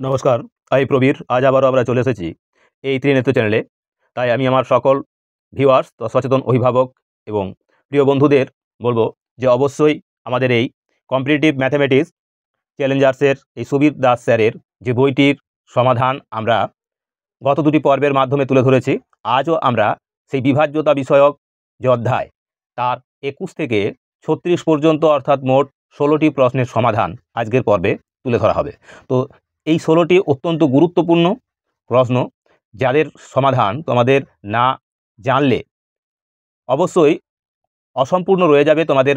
নমস্কার, আমি প্রবীর। আজ আবারও আমরা চলে এসেছি এই ত্রিনেত্র চ্যানেলে। তাই আমি আমার সকল ভিউয়ার্স, সচেতন অভিভাবক এবং প্রিয় বন্ধুদের বলবো যে অবশ্যই আমাদের এই কম্পিটিটিভ ম্যাথামেটিক্স চ্যালেঞ্জার্সের এই সুবীর দাস স্যারের যে বইটির সমাধান আমরা গত দুটি পর্বের মাধ্যমে তুলে ধরেছি। আজও আমরা সেই বিভাজ্যতা বিষয়ক যে অধ্যায় তার 21 থেকে 36 পর্যন্ত অর্থাৎ মোট 16টি প্রশ্নের সমাধান আজকের পর্বে তুলে ধরা হবে। তো এই 16টি অত্যন্ত গুরুত্বপূর্ণ প্রশ্ন, যাদের সমাধান তোমাদের না জানলে অবশ্যই অসম্পূর্ণ রয়ে যাবে। তোমাদের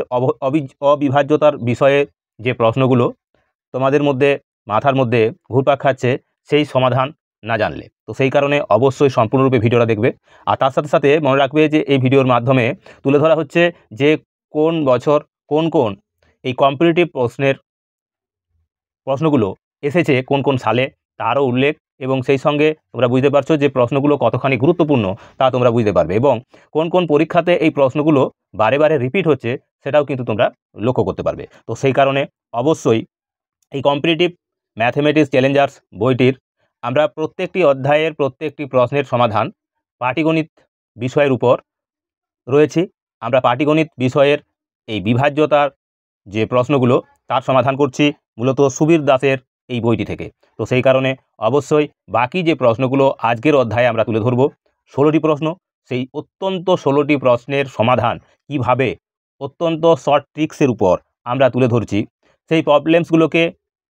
অবিভাজ্যতার বিষয়ে যে প্রশ্নগুলো তোমাদের মধ্যে মাথার মধ্যে ঘুরপাক খাচ্ছে সেই সমাধান না জানলে, তো সেই কারণে অবশ্যই সম্পূর্ণরূপে ভিডিওটা দেখবে। আর তার সাথে সাথে মনে রাখবে যে এই ভিডিওর মাধ্যমে তুলে ধরা হচ্ছে যে কোন বছর কোন এই কম্পিটিটিভ প্রশ্নগুলো এসেছে, কোন সালে তারও উল্লেখ, এবং সেই সঙ্গে তোমরা বুঝতে পারছো যে প্রশ্নগুলো কতখানি গুরুত্বপূর্ণ তা তোমরা বুঝতে পারবে, এবং কোন পরীক্ষাতে এই প্রশ্নগুলো বারে বারে রিপিট হচ্ছে সেটাও কিন্তু তোমরা লক্ষ্য করতে পারবে। তো সেই কারণে অবশ্যই এই কম্পিটিটিভ ম্যাথমেটিক্স চ্যালেঞ্জার্স বইটির আমরা প্রত্যেকটি অধ্যায়ের প্রত্যেকটি প্রশ্নের সমাধান পাটিগণিত বিষয়ের উপর রয়েছে। আমরা পাটিগণিত বিষয়ের এই বিভাজ্যতার যে প্রশ্নগুলো তার সমাধান করছি মূলত সুবীর দাসের এই বইটি থেকে। তো সেই কারণে অবশ্যই বাকি যে প্রশ্নগুলো আজকের অধ্যায়ে আমরা তুলে ধরব, 16টি প্রশ্ন, সেই অত্যন্ত 16টি প্রশ্নের সমাধান কিভাবে অত্যন্ত শর্ট ট্রিক্সের উপর আমরা তুলে ধরছি, সেই প্রবলেমসগুলোকে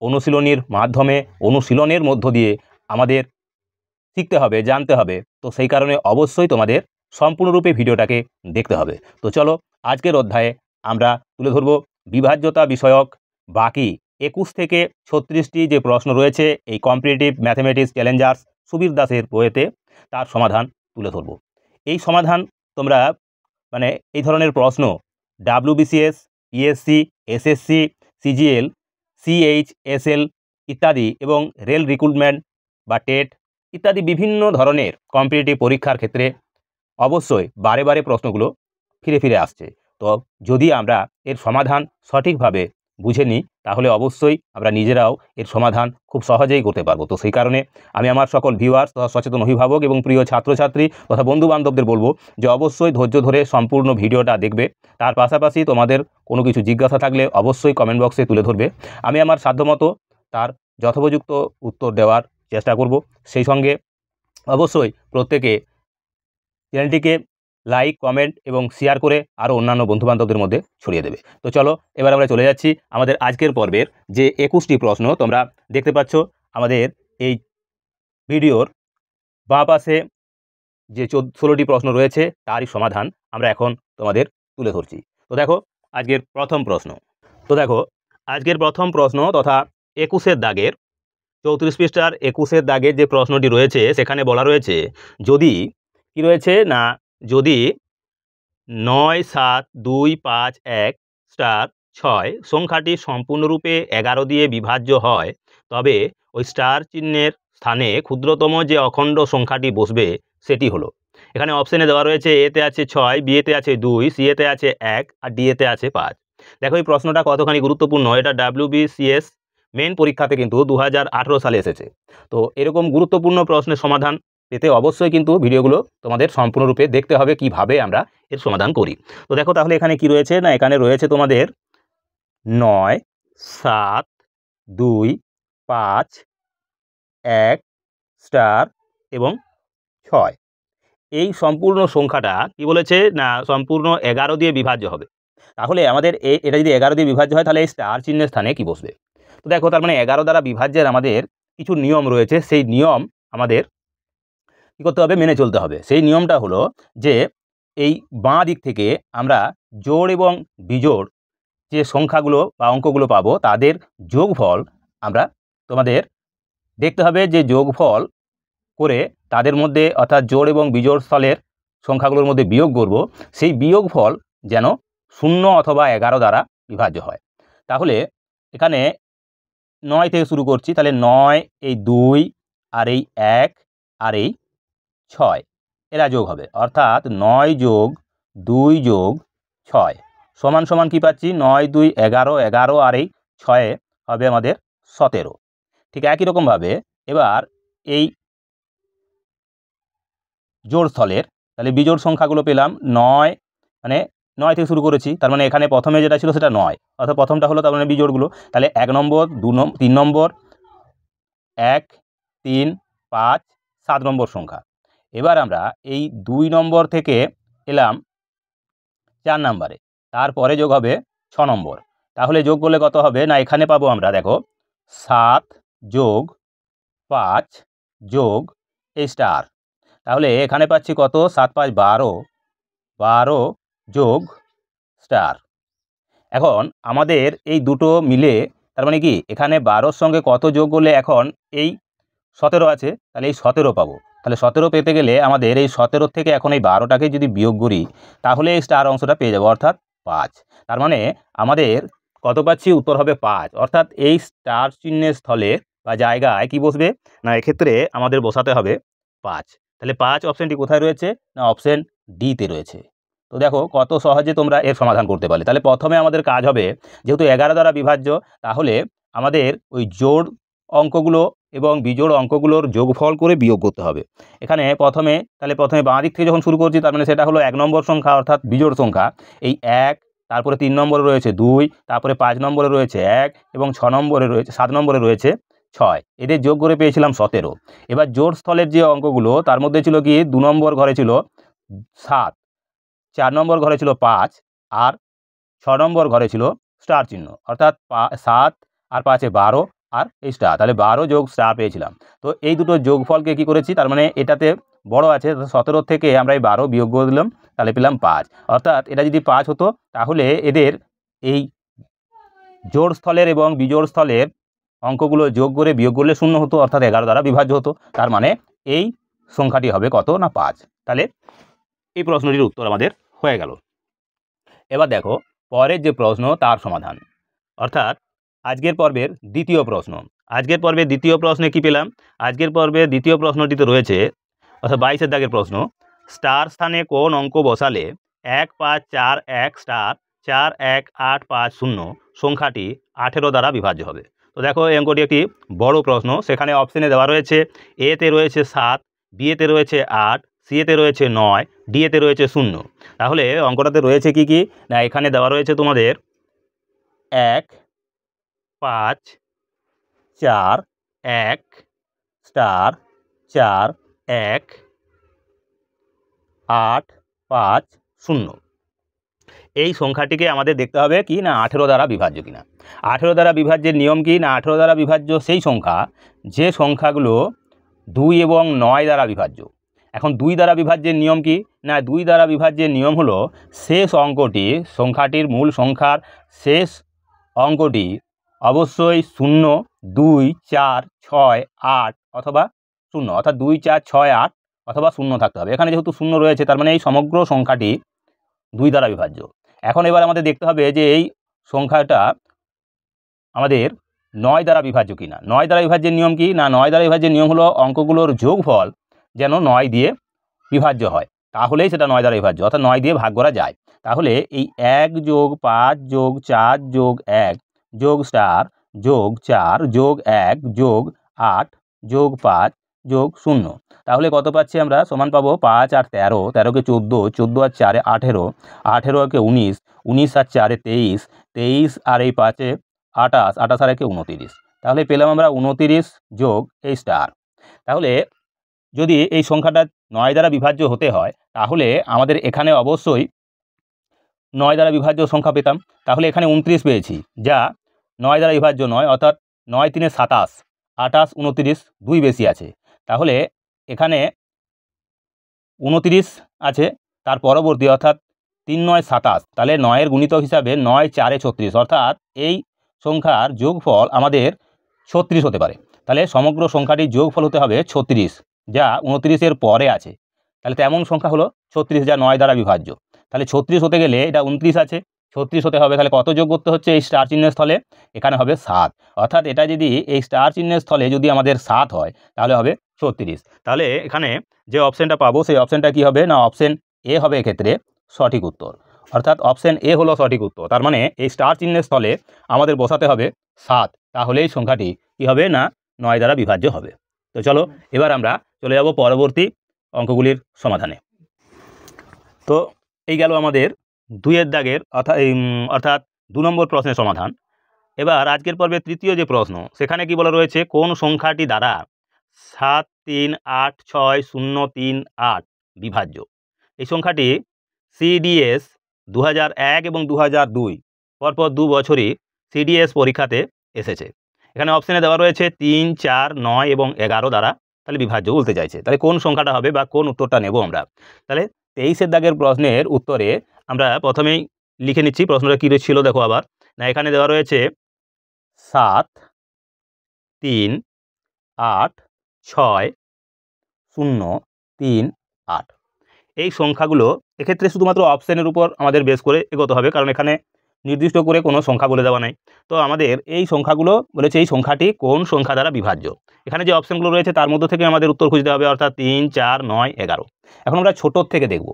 অনুশীলনীর মাধ্যমে অনুশীলনের মধ্য দিয়ে আমাদের শিখতে হবে, জানতে হবে। তো সেই কারণে অবশ্যই তোমাদের সম্পূর্ণরূপে ভিডিওটাকে দেখতে হবে। তো চলো আজকের অধ্যায়ে আমরা তুলে ধরব বিভাজ্যতা বিষয়ক বাকি 21 থেকে 36টি যে প্রশ্ন রয়েছে এই কম্পিটিটিভ ম্যাথমেটিক্স চ্যালেঞ্জার্স সুবীর দাসের বইতে, তার সমাধান তুলে ধরব। এই সমাধান তোমরা এই ধরনের প্রশ্ন WBCS, PSC, SSC, CGL, CHSL ইত্যাদি এবং রেল রিক্রুটমেন্ট বা টেট ইত্যাদি বিভিন্ন ধরনের কম্পিটিটিভ পরীক্ষার ক্ষেত্রে অবশ্যই বারে বারে প্রশ্নগুলো ফিরে ফিরে আসছে। তো যদি আমরা এর সমাধান সঠিকভাবে বুঝে নিই তাহলে অবশ্যই আমরা নিজেরাও এর সমাধান খুব সহজেই করতে পারবো। তো সেই কারণে আমি আমার সকল ভিউয়ার্স তথা সচেতন অভিভাবক এবং প্রিয় ছাত্রছাত্রী তথা বন্ধুবান্ধবদের বলবো যে অবশ্যই ধৈর্য ধরে সম্পূর্ণ ভিডিওটা দেখবে। তার পাশাপাশি তোমাদের কোনো কিছু জিজ্ঞাসা থাকলে অবশ্যই কমেন্ট বক্সে তুলে ধরবে। আমি আমার সাধ্যমতো তার যথোপযুক্ত উত্তর দেওয়ার চেষ্টা করব। সেই সঙ্গে অবশ্যই প্রত্যেকে চ্যানেলটিকে লাইক, কমেন্ট এবং শেয়ার করে আরও অন্যান্য বন্ধুবান্ধবদের মধ্যে ছড়িয়ে দেবে। তো চলো এবার আমরা চলে যাচ্ছি আমাদের আজকের পর্বের যে 21টি প্রশ্ন তোমরা দেখতে পাচ্ছ আমাদের এই ভিডিওর বাঁ পাশে যে 16টি প্রশ্ন রয়েছে তারই সমাধান আমরা এখন তোমাদের তুলে ধরছি। তো দেখো আজকের প্রথম প্রশ্ন তথা 21-এর দাগের 34 পৃষ্ঠার 21-এর দাগের যে প্রশ্নটি রয়েছে সেখানে বলা রয়েছে যদি কি রয়েছে না যদি 97251 সংখ্যাটি সম্পূর্ণরূপে 11 দিয়ে বিভাজ্য হয় তবে ওই স্টার চিহ্নের স্থানে ক্ষুদ্রতম যে অখণ্ড সংখ্যাটি বসবে সেটি হলো। এখানে অপশানে দেওয়া রয়েছে এতে আছে 6, বিয়েতে আছে 2, সিএতে আছে 1 আর ডিএতে আছে 5। দেখো এই প্রশ্নটা কতখানি গুরুত্বপূর্ণ। এটা WBCS মেন পরীক্ষাতে কিন্তু 2018 সালে এসেছে। তো এরকম গুরুত্বপূর্ণ প্রশ্নের সমাধান পেতে অবশ্যই কিন্তু ভিডিওগুলো তোমাদের সম্পূর্ণরূপে দেখতে হবে কিভাবে আমরা এর সমাধান করি। তো দেখো তাহলে এখানে কি রয়েছে না এখানে রয়েছে তোমাদের 9, 7, 2, 5, 1 স্টার এবং 6। এই সম্পূর্ণ সংখ্যাটা কি বলেছে না সম্পূর্ণ 11 দিয়ে বিভাজ্য হবে। তাহলে আমাদের এটা যদি 11 দিয়ে বিভাজ্য হয় তাহলে এই স্টার চিহ্নের স্থানে কি বসবে। তো দেখো তার মানে 11 দ্বারা বিভাজ্যের আমাদের কিছু নিয়ম রয়েছে, সেই নিয়ম আমাদের কী করতে হবে, মেনে চলতে হবে। সেই নিয়মটা হলো যে এই বাঁ দিক থেকে আমরা জোড় এবং বিজোড় যে সংখ্যাগুলো বা অঙ্কগুলো পাবো তাদের যোগফল আমরা তোমাদের দেখতে হবে, যে যোগফল করে তাদের মধ্যে অর্থাৎ জোড় এবং বিজোড় স্থলের সংখ্যাগুলোর মধ্যে বিয়োগ করব, সেই বিয়োগফল যেন 0 অথবা 11 দ্বারা বিভাজ্য হয়। তাহলে এখানে 9 থেকে শুরু করছি, তাহলে 9, এই 2 আর এই 1 আর এই 6 এরা যোগ হবে, অর্থাৎ 9 যোগ 2 যোগ 6 সমান সমান কি পাচ্ছি 9, 2, 11, 11 আর এই 6 হবে আমাদের 17। ঠিক একই রকমভাবে এবার এই জোড় স্থলের তাহলে বিজোড় সংখ্যাগুলো পেলাম 9, মানে 9 থেকে শুরু করেছি, তার মানে এখানে প্রথমে যেটা ছিল সেটা 9, অর্থাৎ প্রথমটা হলো তার মানে বিজোড়গুলো, তাহলে 1 নম্বর 3 নম্বর 1 3 5 7 নম্বর সংখ্যা। এবার আমরা এই 2 নম্বর থেকে এলাম 4 নম্বরে, তারপরে যোগ হবে 6 নম্বর, তাহলে যোগ করলে কত হবে না এখানে পাবো আমরা দেখো 7 যোগ 5 যোগ এই স্টার, তাহলে এখানে পাচ্ছি কত 7 5 12, 12 যোগ স্টার। এখন আমাদের এই দুটো মিলে তার মানে কি এখানে 12-র সঙ্গে কত যোগ করলে এখন এই 17 আছে, তাহলে এই 17 পাবো। তাহলে 17 পেতে গেলে আমাদের এই 17 থেকে এখন এই 12টাকে যদি বিয়োগ করি তাহলে এই স্টার অংশটা পেয়ে যাবো, অর্থাৎ 5। তার মানে আমাদের কত পাচ্ছি, উত্তর হবে 5, অর্থাৎ এই স্টার চিহ্নের স্থলে বা জায়গায় কি বসবে না এক্ষেত্রে আমাদের বসাতে হবে 5। তাহলে 5 অপশানটি কোথায় রয়েছে না অপশান ডিতে রয়েছে। তো দেখো কত সহজে তোমরা এর সমাধান করতে পারলে। তাহলে প্রথমে আমাদের কাজ হবে, যেহেতু 11 দ্বারা বিভাজ্য, তাহলে আমাদের ওই জোড় অঙ্কগুলো এবং বিজোড় অঙ্কগুলোর যোগফল করে বিয়োগ করতে হবে। এখানে প্রথমে বাঁ দিক থেকে যখন শুরু করছি তার মানে সেটা হলো 1 নম্বর সংখ্যা অর্থাৎ বিজোড় সংখ্যা, এই 1, তারপরে 3 নম্বরে রয়েছে 2, তারপরে 5 নম্বরে রয়েছে 1 এবং 6 নম্বরে রয়েছে 7 নম্বরে রয়েছে 6, এদের যোগ করে পেয়েছিলাম 17। এবার জোড় স্থলের যে অঙ্কগুলো তার মধ্যে ছিল কি 2 নম্বর ঘরে ছিল 7, 4 নম্বর ঘরে ছিল 5 আর 6 নম্বর ঘরে ছিল স্টার চিহ্ন, অর্থাৎ 7 আর 5-এ 12 আর এই স্টার, তাহলে 12 যোগ স্টার পেয়েছিলাম। তো এই দুটো যোগফলকে কি করেছি, তার মানে এটাতে বড় আছে 17 থেকে আমরা এই 12 বিয়োগ করে দিলাম, তাহলে পেলাম 5, অর্থাৎ এটা যদি 5 হতো তাহলে এদের এই জোড় স্থলের এবং বিজোড় স্থলের অঙ্কগুলো যোগ করে বিয়োগ করলে 0 হতো, অর্থাৎ 11 দ্বারা বিভাজ্য হতো। তার মানে এই সংখ্যাটি হবে কত না 5। তাহলে এই প্রশ্নটির উত্তর আমাদের হয়ে গেল। এবার দেখো পরের যে প্রশ্ন তার সমাধান, অর্থাৎ আজকের পর্বের দ্বিতীয় প্রশ্ন। আজকের পর্বের দ্বিতীয় প্রশ্নে কি পেলাম, আজকের পর্বের দ্বিতীয় প্রশ্নটিতে রয়েছে অর্থাৎ 22-এর দাগের প্রশ্ন, স্টার স্থানে কোন অঙ্ক বসালে 1 5 4 1 স্টার 4 1 8 5 0 সংখ্যাটি 18 দ্বারা বিভাজ্য হবে। তো দেখো এই অঙ্কটি একটি বড় প্রশ্ন, সেখানে অপশনে দেওয়া রয়েছে এতে রয়েছে 7, বিয়েতে রয়েছে 8, সিএতে রয়েছে 9, ডিএতে রয়েছে 0। তাহলে অঙ্কটাতে রয়েছে কি কি না এখানে দেওয়া রয়েছে তোমাদের 1 5 4 1 স্টার 4 1 8 5 0, এই সংখ্যাটিকে আমাদের দেখতে হবে কি না 18 দ্বারা বিভাজ্য কিনা। 18 দ্বারা বিভাজ্যের নিয়ম কি না 18 দ্বারা বিভাজ্য সেই সংখ্যা যে সংখ্যাগুলো 2 এবং 9 দ্বারা বিভাজ্য। এখন 2 দ্বারা বিভাজ্যের নিয়ম কি না 2 দ্বারা বিভাজ্যের নিয়ম হলো শেষ অঙ্কটি সংখ্যাটির মূল সংখ্যার শেষ অঙ্কটি অবশ্যই 0 2 4 6 8 অথবা 0, অর্থাৎ 2 4 6 8 অথবা 0 থাকতে হবে। এখানে যেহেতু 0 রয়েছে তার মানে এই সমগ্র সংখ্যাটি 2 দ্বারা বিভাজ্য। এখন এবার আমাদের দেখতে হবে যে এই সংখ্যাটা আমাদের 9 দ্বারা বিভাজ্য কিনা। 9 দ্বারা বিভাজ্যের নিয়ম কি না 9 দ্বারা বিভাজ্যের নিয়ম হলো অঙ্কগুলোর যোগফল যেন 9 দিয়ে বিভাজ্য হয়, তাহলেই সেটা 9 দ্বারা বিভাজ্য, অর্থাৎ 9 দিয়ে ভাগ করা যায়। তাহলে এই 1 যোগ 5 যোগ 4 যোগ 1 যোগ স্টার যোগ 4 যোগ 1 যোগ 8 যোগ 5 যোগ 0, তাহলে কত পাচ্ছি আমরা সমান পাবো 5 আর 13, 13কে 14, 14 আর 4-এ 18, 18কে 19, 19 আর 4-এ 23, 23 আর এই 5-এ 28, 28 আর 1-এ 29, তাহলে পেলাম আমরা 29 যোগ এই স্টার। তাহলে যদি এই সংখ্যাটা 9 দ্বারা বিভাজ্য হতে হয় তাহলে আমাদের এখানে অবশ্যই 9 দ্বারা বিভাজ্য সংখ্যা পেতাম, তাহলে এখানে 29 পেয়েছি যা 9 দ্বারা বিভাজ্য নয়, অর্থাৎ 9 3 27, 28 29 2 বেশি আছে, তাহলে এখানে 29 আছে তার পরবর্তী অর্থাৎ 3 9 27, তাহলে 9-এর গুণিতক হিসাবে 9 4 36, অর্থাৎ এই সংখ্যার যোগফল আমাদের 36 হতে পারে। তাহলে সমগ্র সংখ্যাটির যোগফল হতে হবে 36, যা 29-এর পরে আছে, তাহলে তেমন সংখ্যা হলো 36 যা 9 দ্বারা বিভাজ্য। তাহলে 36 হতে গেলে এটা 29 আছে, 36 হতে হবে, তাহলে কত যোগ করতে হচ্ছে এই স্টার চিহ্নের স্থলে এখানে হবে 7, অর্থাৎ এটা যদি এই স্টার চিহ্নের স্থলে যদি আমাদের 7 হয় তাহলে হবে 36। তাহলে এখানে যে অপশানটা পাবো সেই অপশানটা কি হবে না অপশান এ হবে এক্ষেত্রে সঠিক উত্তর, অর্থাৎ অপশান এ হলো সঠিক উত্তর। তার মানে এই স্টার চিহ্নের স্থলে আমাদের বসাতে হবে 7, তাহলে এই সংখ্যাটি কি হবে না 9 দ্বারা বিভাজ্য হবে। তো চলো এবার আমরা চলে যাব পরবর্তী অঙ্কগুলির সমাধানে। তো এই গেল আমাদের 2-এর দাগের অর্থাৎ 2 নম্বর প্রশ্নের সমাধান। এবার আজকের পর্বে তৃতীয় যে প্রশ্ন, সেখানে কি বলা রয়েছে, কোন সংখ্যাটি দ্বারা 7386038 বিভাজ্য। এই সংখ্যাটি সিডিএস 2001 এবং 2002 পরপর 2 বছরই সিডিএস পরীক্ষাতে এসেছে। এখানে অপশানে দেওয়া রয়েছে 3, 4, 9 এবং 11 দ্বারা তাহলে বিভাজ্য বলতে চাইছে। তাহলে কোন সংখ্যাটা হবে বা কোন উত্তরটা নেব আমরা। তাহলে 23-এর দাগের প্রশ্নের উত্তরে আমরা প্রথমেই লিখে নিচ্ছি প্রশ্নটা কী ছিল। দেখো আবার না, এখানে দেওয়া রয়েছে 7, 3, 8, 6, 0, 3, 8। এই সংখ্যাগুলো এক্ষেত্রে শুধুমাত্র অপশানের উপর আমাদের বেস করে এগোতে হবে, কারণ এখানে নির্দিষ্ট করে কোনো সংখ্যা বলে দেওয়া নাই। তো আমাদের এই সংখ্যাগুলো বলেছে এই সংখ্যাটি কোন সংখ্যা দ্বারা বিভাজ্য। এখানে যে অপশানগুলো রয়েছে তার মধ্যে থেকে আমাদের উত্তর খুঁজতে হবে, অর্থাৎ 3, 4, 9, 11। এখন আমরা ছোটোর থেকে দেখব।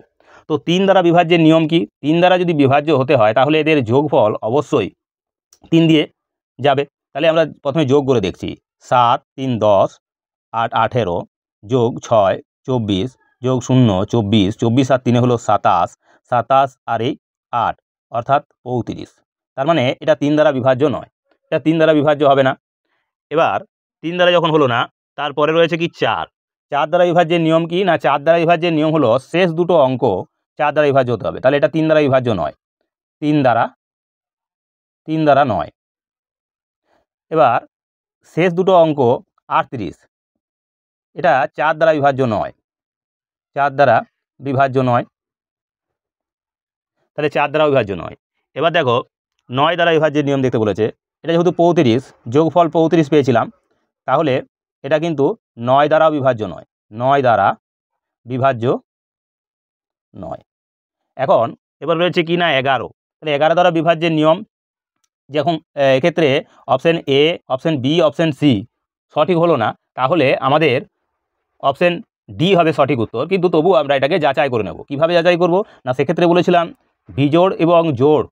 তো 3 দ্বারা বিভাজ্যের নিয়ম কি? 3 দ্বারা যদি বিভাজ্য হতে হয় তাহলে এদের যোগফল অবশ্যই 3 দিয়ে যাবে। তাহলে আমরা প্রথমে যোগ করে দেখছি। 7, 3, 10, 8, 18, যোগ 6, 24, যোগ 0, 24, 24 আর 3 হলো 27, 27 আর এই 8 অর্থাৎ 35। তার মানে এটা 3 দ্বারা বিভাজ্য নয়, এটা 3 দ্বারা বিভাজ্য হবে না। এবার 3 দ্বারা যখন হলো না, তারপরে রয়েছে কি 4। 4 দ্বারা বিভাজ্যের নিয়ম কি না, 4 দ্বারা বিভাজ্যের নিয়ম হলো শেষ দুটো অঙ্ক 4 দ্বারা বিভাজ্য হতে হবে। তাহলে এটা 3 দ্বারা বিভাজ্য নয়, 3 দ্বারা নয়। এবার শেষ দুটো অঙ্ক 38, এটা 4 দ্বারা বিভাজ্য নয়, 4 দ্বারা বিভাজ্য নয়, তাহলে 4 দ্বারা বিভাজ্য নয়। এবার দেখো 9 দ্বারা বিভাজ্যের নিয়ম দেখতে বলেছে। এটা যেহেতু 35, যোগফল 35 পেয়েছিলাম, তাহলে এটা কিন্তু 9 দ্বারাও বিভাজ্য নয়, 9 দ্বারা বিভাজ্য নয়। এখন এবার রয়েছে কি না 11। তাহলে 11 দ্বারা বিভাজ্যের নিয়ম, যখন এক্ষেত্রে option A, option B, option C সঠিক হলো না, তাহলে আমাদের অপশান ডি হবে সঠিক উত্তর। কিন্তু তবু আমরা এটাকে যাচাই করে নেব। কিভাবে যাচাই করব না, সেক্ষেত্রে বলেছিলাম বিজোড় এবং জোড়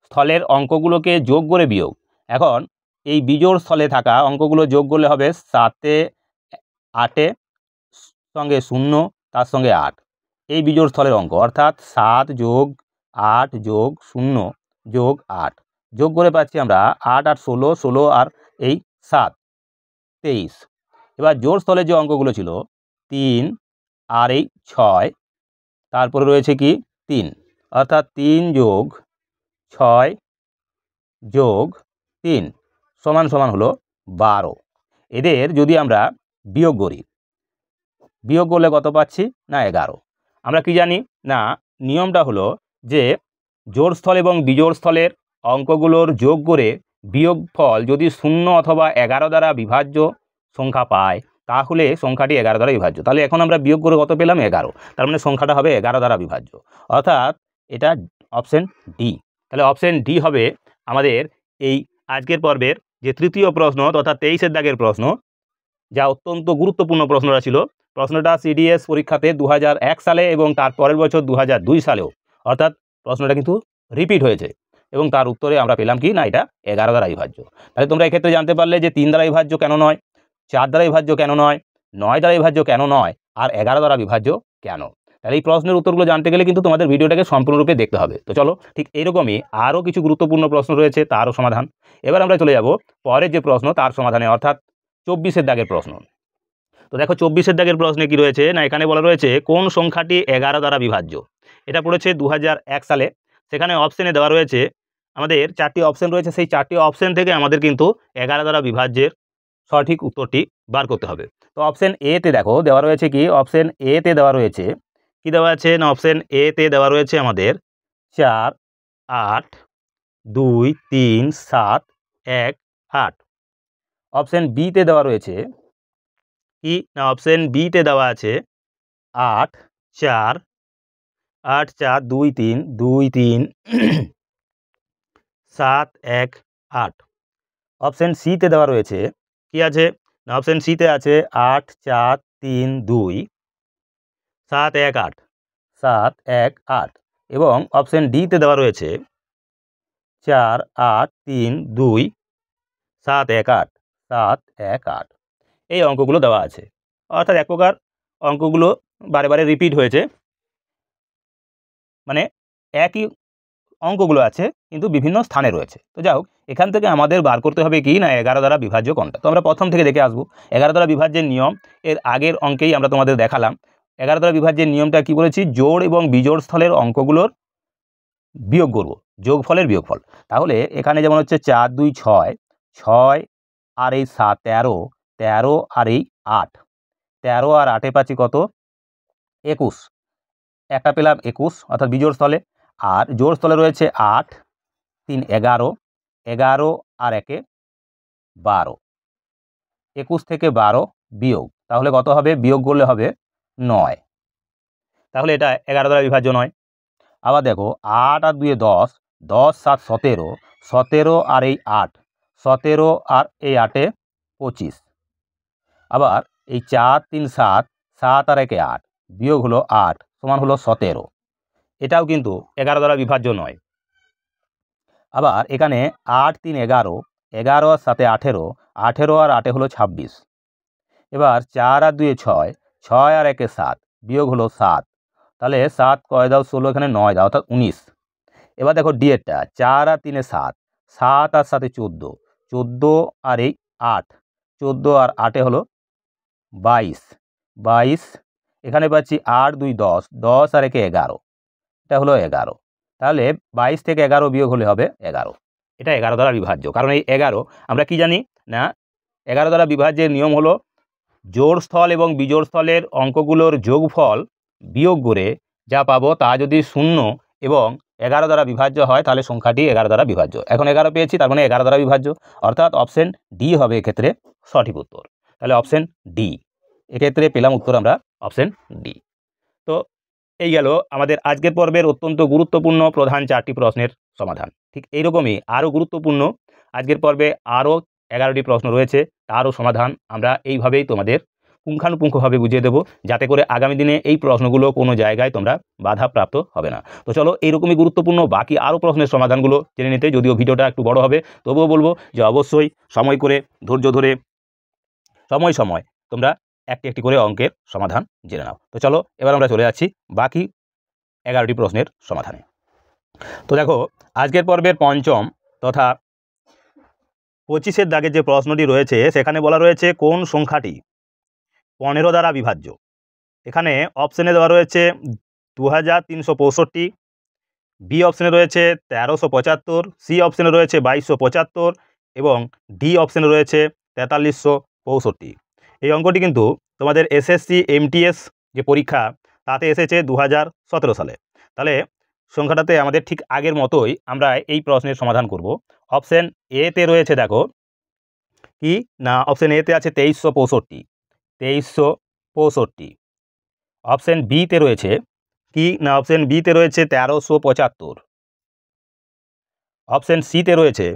স্থলের অঙ্কগুলোকে যোগ করে বিয়োগ। এখন এই বিজোড় স্থলে থাকা অঙ্কগুলো যোগ করলে হবে 7, 8 সঙ্গে 0, তার সঙ্গে 8, এই বিজোড় স্থলের অঙ্ক, অর্থাৎ 7 যোগ 8 যোগ 0 যোগ 8 যোগ করে পাচ্ছি আমরা 8 আর 16, 16 আর এই 7, 23। এবার জোড় স্থলের যে অঙ্কগুলো ছিল 3 আর এই 6, তারপরে রয়েছে কি 3, অর্থাৎ 3 যোগ 6 যোগ 3 সমান সমান হলো 12। এদের যদি আমরা বিয়োগ করি, বিয়োগ করলে কত পাচ্ছি না 11। আমরা কি জানি না, নিয়মটা হলো যে জোড়স্থল এবং বিজোড় স্থলের অঙ্কগুলোর যোগ করে বিয়োগফল যদি 0 অথবা 11 দ্বারা বিভাজ্য সংখ্যা পায়, তাহলে সংখ্যাটি 11 দ্বারা বিভাজ্য। তাহলে এখন আমরা বিয়োগ করে কত পেলাম 11, তার মানে সংখ্যাটা হবে 11 দ্বারা বিভাজ্য, অর্থাৎ এটা অপশান ডি। তাহলে অপশান ডি হবে আমাদের এই আজকের পর্বের যে তৃতীয় প্রশ্ন তথা 23-এর দাগের প্রশ্ন, যা অত্যন্ত গুরুত্বপূর্ণ প্রশ্নটা ছিল। প্রশ্নটা সিডিএস পরীক্ষাতে 2001 সালে এবং তার পরের বছর 2002 সালেও, অর্থাৎ প্রশ্নটা কিন্তু রিপিট হয়েছে এবং তার উত্তরে আমরা পেলাম কি না এটা 11 দ্বারা বিভাজ্য। তাহলে তোমরা এক্ষেত্রে জানতে পারলে যে 3 দ্বারা বিভাজ্য কেন নয়, 4 দ্বারা বিভাজ্য কেন নয়, 9 দ্বারা বিভাজ্য কেন নয়, আর 11 দ্বারা বিভাজ্য কেন। তাহলে এই প্রশ্নের উত্তরগুলো জানতে গেলে কিন্তু তোমাদের ভিডিওটাকে সম্পূর্ণরূপে দেখতে হবে। তো চলো, ঠিক এইরকমই আরও কিছু গুরুত্বপূর্ণ প্রশ্ন রয়েছে, তারও সমাধান। এবার আমরা চলে যাব পরের যে প্রশ্ন তার সমাধানে, অর্থাৎ 24-এর দাগের প্রশ্ন। তো দেখো 24-এর দাগের প্রশ্নে কি রয়েছে না, এখানে বলা রয়েছে কোন সংখ্যাটি 11 দ্বারা বিভাজ্য। এটা পড়েছে 2001 সালে। সেখানে অপশানে দেওয়া রয়েছে আমাদের 4টি অপশান রয়েছে, সেই 4টি অপশান থেকে আমাদের কিন্তু 11 দ্বারা বিভাজ্যের সঠিক উত্তরটি বার করতে হবে। তো অপশান এ তে দেখো দেওয়া রয়েছে কি, অপশান এ তে দেওয়া রয়েছে কি, দেওয়া আছে না, অপশান এ তে দেওয়া রয়েছে আমাদের 4, 8, 2, 3, 7, 1, 8। অপশান বি তে দেওয়া রয়েছে কি না, অপশান বি তে দেওয়া আছে 8, 4, 8, 4, 2, 3, 2, 3, 7, 1, 8। অপশান সি তে দেওয়া রয়েছে কি আছে না, অপশান সি তে আছে 8, 4, 3, 2, 7, 1, 8, 7, 1, 8। এবং অপশান ডি তে দেওয়া রয়েছে 4, 8, 3, 2, 7, 1, 8, 7 1 8 এই অঙ্কগুলো দেওয়া আছে। অর্থাৎ এক প্রকার অঙ্কগুলো বারে বারে রিপিট হয়েছে, মানে একই অঙ্কগুলো আছে কিন্তু বিভিন্ন স্থানে রয়েছে। তো যাই হোক, এখান থেকে আমাদের বার করতে হবে কি না 11 দ্বারা বিভাজ্য কোনটা। তো আমরা প্রথম থেকে দেখে আসবো 11 দ্বারা বিভাজ্যের নিয়ম। এর আগের অঙ্কেই আমরা তোমাদের দেখালাম 11 দ্বারা বিভাজ্যের নিয়মটা কি বলেছি, জোড় এবং বিজোড় স্থলের অঙ্কগুলোর বিয়োগ করব, যোগফলের বিয়োগফল। তাহলে এখানে যেমন হচ্ছে 4 2 6, 6 আর এই 7 13, 13 আর এই 8, 13 আর 8 পাচ্ছি কত 21, একটা পেলাম 21 অর্থাৎ বিজোড় স্থলে। আর জোড় স্থলে রয়েছে 8 3 11, 11 আর 1 12, 21 থেকে 12 বিয়োগ, তাহলে কত হবে, বিয়োগ করলে হবে 9। তাহলে এটা 11 দ্বারা বিভাজ্য নয়। আবার দেখো 8 আর 2 10, 10 7 17, 17 আর এই 8, 17 আর এই 8 25। আবার এই 4 3 7, 7 আর 1 8, বিয়োগ হলো 8 সমান হলো 17। এটাও কিন্তু 11 দ্বারা বিভাজ্য নয়। আবার এখানে 8 3 11, 11 আর 7 18, 18 আর 8 হলো 26। এবার 4 আর 2 6, 6 আর 1 7, বিয়োগ হলো 7। তাহলে 7 কয় দাও 16, এখানে 9 দাও অর্থাৎ 19। এবার দেখো ডিএরটা 4 আর 3 7, 7 আর 7 14, 14 আর এই 8, 14 আর 8 হলো 22, 22। এখানে পাচ্ছি 8 2 10, 10 আর 1 11, এটা হলো 11। তাহলে 22 থেকে 11 বিয়োগ হলে হবে 11। এটা 11 দ্বারা বিভাজ্য। কারণ এই 11 আমরা কি জানি না, 11 দ্বারা বিভাজ্যের নিয়ম হলো জোড় স্থল এবং বিজোড় স্থলের অঙ্কগুলোর যোগফল বিয়োগ করে যা পাবো তা যদি 0 এবং 11 দ্বারা বিভাজ্য হয় তাহলে সংখ্যাটি 11 দ্বারা বিভাজ্য। এখন 11 পেয়েছি, তার মানে 11 দ্বারা বিভাজ্য, অর্থাৎ অপশন ডি হবে এক্ষেত্রে সঠিক উত্তর। তাহলে অপশন ডি, এক্ষেত্রে পেলাম উত্তর আমরা অপশন ডি। তো এই গেল আমাদের আজকের পর্বের অত্যন্ত গুরুত্বপূর্ণ প্রধান 4টি প্রশ্নের সমাধান। ঠিক এইরকমই আরও গুরুত্বপূর্ণ আজকের পর্বে আরও 11টি প্রশ্ন রয়েছে, তারও সমাধান আমরা এইভাবেই তোমাদের পুঙ্খানুপুঙ্খভাবে বুঝিয়ে দেবো, যাতে করে আগামী দিনে এই প্রশ্নগুলো কোনো জায়গায় তোমরা বাধাপ্রাপ্ত হবে না। তো চলো এইরকমই গুরুত্বপূর্ণ বাকি আরও প্রশ্নের সমাধানগুলো জেনে নিতে, যদিও ভিডিওটা একটু বড় হবে তবুও বলবো যে অবশ্যই সময় করে ধৈর্য ধরে সময় সময় তোমরা একটি একটি করে অঙ্কের সমাধান জেনে নাও। তো চলো এবার আমরা চলে যাচ্ছি বাকি 11টি প্রশ্নের সমাধানে। তো দেখো আজকের পর্বের পঞ্চম তথা 25-এর দাগের যে প্রশ্নটি রয়েছে সেখানে বলা রয়েছে কোন সংখ্যাটি 15 দ্বারা বিভাজ্য। এখানে অপশনে দেওয়া রয়েছে 2365, বি অপশনে রয়েছে 1375, সি অপশনে রয়েছে 2275 এবং ডি অপশনে রয়েছে 4365। এই অঙ্কটি কিন্তু তোমাদের এসএসসি এমটিএস যে পরীক্ষা তাতে এসেছে 2017 সালে। তাহলে সংখ্যাটাতে আমাদের ঠিক আগের মতোই আমরা এই প্রশ্নের সমাধান করব। অপশন এতে রয়েছে দেখো কি না, অপশন এতে আছে 2365, 2365। অপশন বিতে রয়েছে কি না, অপশন বিতে রয়েছে 1375। অপশন সিতে রয়েছে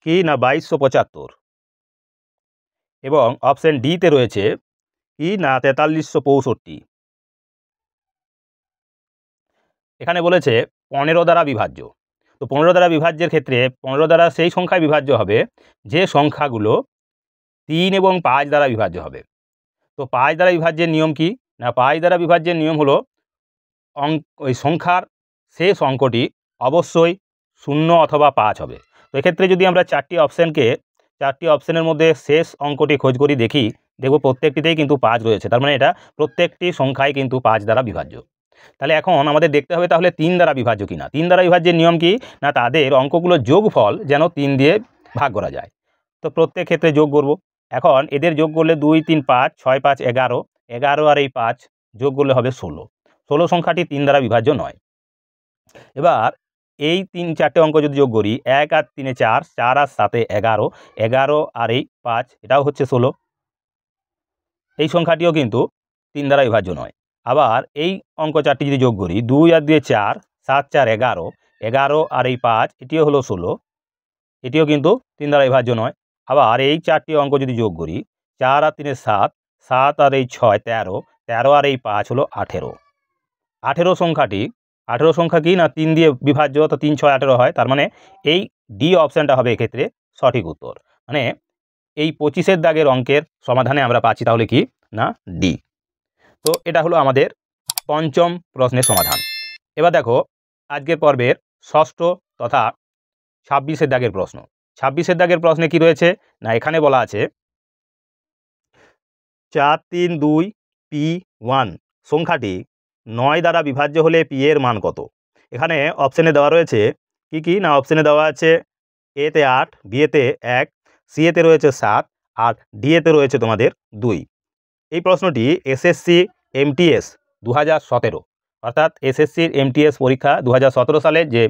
কি না 2275 এবং অপশন ডিতে রয়েছে কি না 4365। এখানে বলেছে 15 দ্বারা বিভাজ্য। তো 15 দ্বারা বিভাজ্যের ক্ষেত্রে 15 দ্বারা সেই সংখ্যায় বিভাজ্য হবে যে সংখ্যাগুলো 3 এবং 5 দ্বারা বিভাজ্য হবে। তো 5 দ্বারা বিভাজ্যের নিয়ম কি না, 5 দ্বারা বিভাজ্যের নিয়ম হলো ওই সংখ্যার শেষ অঙ্কটি অবশ্যই 0 অথবা 5 হবে। তো এক্ষেত্রে যদি আমরা 4টি অপশনের মধ্যে শেষ অঙ্কটি খোঁজ করি দেখব প্রত্যেকটিতেই কিন্তু 5 রয়েছে। তার মানে এটা প্রত্যেকটি সংখ্যাই কিন্তু 5 দ্বারা বিভাজ্য। তাহলে এখন আমাদের দেখতে হবে তাহলে 3 দ্বারা বিভাজ্য কিনা। 3 দ্বারা বিভাজ্যের নিয়ম কি না, তাদের অঙ্কগুলোর যোগফল যেন 3 দিয়ে ভাগ করা যায়। তো প্রত্যেক ক্ষেত্রে যোগ করব। এখন এদের যোগ করলে 2 3 5, 6 5 11, 11 আর এই 5 যোগ করলে হবে 16। 16 সংখ্যাটি 3 দ্বারা বিভাজ্য নয়। এবার এই 3 4টে অঙ্ক যদি যোগ করি 1 আর 3 4, 4 আর 7 11, 11 আর এই 5 এটাও হচ্ছে 16। এই সংখ্যাটিও কিন্তু 3 দ্বারা বিভাজ্য নয়। আবার এই অঙ্ক 4টি যদি যোগ করি 2 আর 2 4, 7 4 11, 11 আর এই 5 এটিও হলো 16, এটিও কিন্তু 3 দ্বারা বিভাজ্য নয়। আবার এই 4টি অঙ্ক যদি যোগ করি 4 আর 3 7, 7 আর এই 6 13, 13 আর এই 5 হলো 18। 18 সংখ্যা কি না 3 দিয়ে বিভাজ্য, তো 3 6 18 হয়। তার মানে এই ডি অপশানটা হবে এক্ষেত্রে সঠিক উত্তর। মানে এই 25-এর দাগের অঙ্কের সমাধানে আমরা পাচ্ছি তাহলে কি না ডি। তো এটা হলো আমাদের পঞ্চম প্রশ্নের সমাধান। এবার দেখো আজকের পর্বের ষষ্ঠ তথা 26-এর দাগের প্রশ্ন। 26-এর দাগের প্রশ্নে কি রয়েছে না এখানে বলা আছে 432 P1 সংখ্যাটি 9 দ্বারা বিভাজ্য হলে পি এর মান কত। এখানে অপশানে দেওয়া রয়েছে কি কি না অপশানে দেওয়া আছে এতে 8, বিয়েতে 1, সি এতে রয়েছে 7 আর ডি এতে রয়েছে তোমাদের 2। এই প্রশ্নটি এসএসসি এমটিএস 2017 অর্থাৎ এসএসসির এমটিএস পরীক্ষা 2017 সালে যে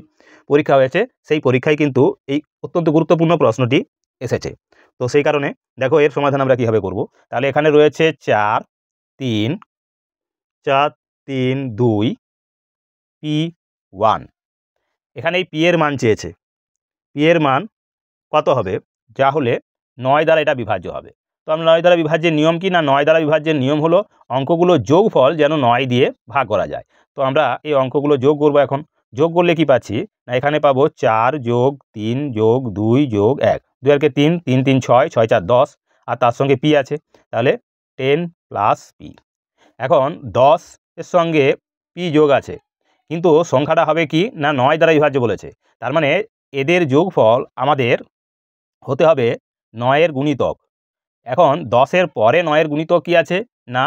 পরীক্ষা হয়েছে সেই পরীক্ষায় কিন্তু এই অত্যন্ত গুরুত্বপূর্ণ প্রশ্নটি এসেছে। তো সেই কারণে দেখো এর সমাধান আমরা কীভাবে করব। তাহলে এখানে রয়েছে 4 3 4 3 2 P1। এখানে এই পি এর মান চেয়েছে, পি এর মান কত হবে যা হলে 9 দ্বারা এটা বিভাজ্য হবে। তো আমরা 9 দ্বারা বিভাজ্যের নিয়ম কি না 9 দ্বারা বিভাজ্যের নিয়ম হলো অঙ্কগুলো যোগফল যেন 9 দিয়ে ভাগ করা যায়। তো আমরা এই অঙ্কগুলো যোগ করব। এখন যোগ করলে কি পাচ্ছি না এখানে পাবো 4 যোগ 3 যোগ 2 যোগ 1, 2 আর 3, 3 3 6, 6 4 10 আর তার সঙ্গে পি আছে তাহলে 10 প্লাস পি। এখন 10 এর সঙ্গে পি যোগ আছে কিন্তু সংখ্যাটা হবে কি না 9 দ্বারা বিভাজ্য বলেছে, তার মানে এদের যোগফল আমাদের হতে হবে 9-এর গুণিতক। এখন 10-এর পরে 9-এর গুণিতক কি আছে না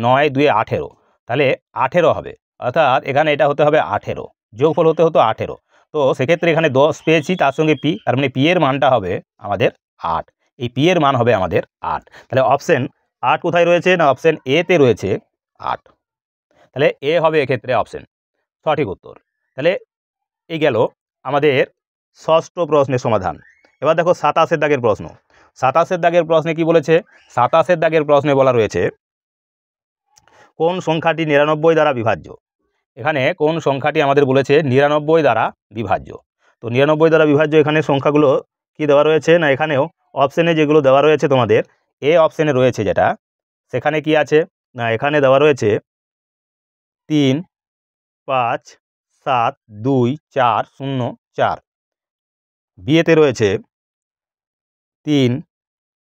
9 2 18, তাহলে 18 হবে। অর্থাৎ এখানে এটা হতে হবে 18, যোগফল হতে হতো 18। তো সেক্ষেত্রে এখানে 10 পেয়েছি তার সঙ্গে পি, তার মানে পি এর মানটা হবে আমাদের 8। এই পি এর মান হবে আমাদের 8। তাহলে অপশন 8 কোথায় রয়েছে না অপশন এতে রয়েছে 8। তাহলে এ হবে এক্ষেত্রে অপশন সঠিক উত্তর। তাহলে এই গেল আমাদের ষষ্ঠ প্রশ্নের সমাধান। এবার দেখো 27-এর দাগের প্রশ্ন। 27-এর দাগের প্রশ্নে কি বলেছে 27-এর দাগের প্রশ্নে বলা রয়েছে কোন সংখ্যাটি 99 দ্বারা বিভাজ্য। এখানে কোন সংখ্যাটি আমাদের বলেছে 99 দ্বারা বিভাজ্য। তো 99 দ্বারা বিভাজ্য এখানে সংখ্যাগুলো কি দেওয়া রয়েছে না এখানেও অপশানে যেগুলো দেওয়া রয়েছে তোমাদের এ অপশানে রয়েছে যেটা সেখানে কি আছে না এখানে দেওয়া রয়েছে 3 5 7 2 4 0 4, বিয়েতে রয়েছে 3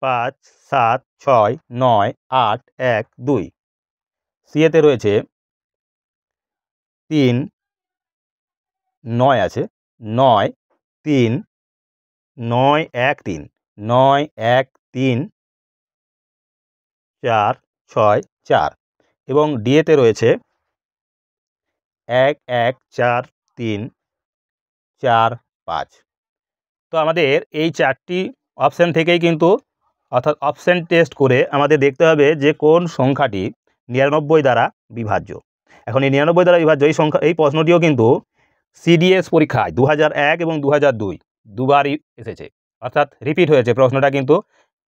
5 7 6 9 8 1 2, সিএতে রয়েছে 3 9 আছে 9 3 9 1 3 9 1 3 4 6 4 এবং ডিএতে রয়েছে 1 1 4 3 4 5। তো আমাদের এই 4টি অপশান থেকেই কিন্তু অর্থাৎ অপশান টেস্ট করে আমাদের দেখতে হবে যে কোন সংখ্যাটি 99 দ্বারা বিভাজ্য। এখন এই 99 দ্বারা বিভাজ্য এই সংখ্যা এই প্রশ্নটিও কিন্তু সিডিএস পরীক্ষায় 2001 এবং 2002 দুবারই এসেছে, অর্থাৎ রিপিট হয়েছে প্রশ্নটা, কিন্তু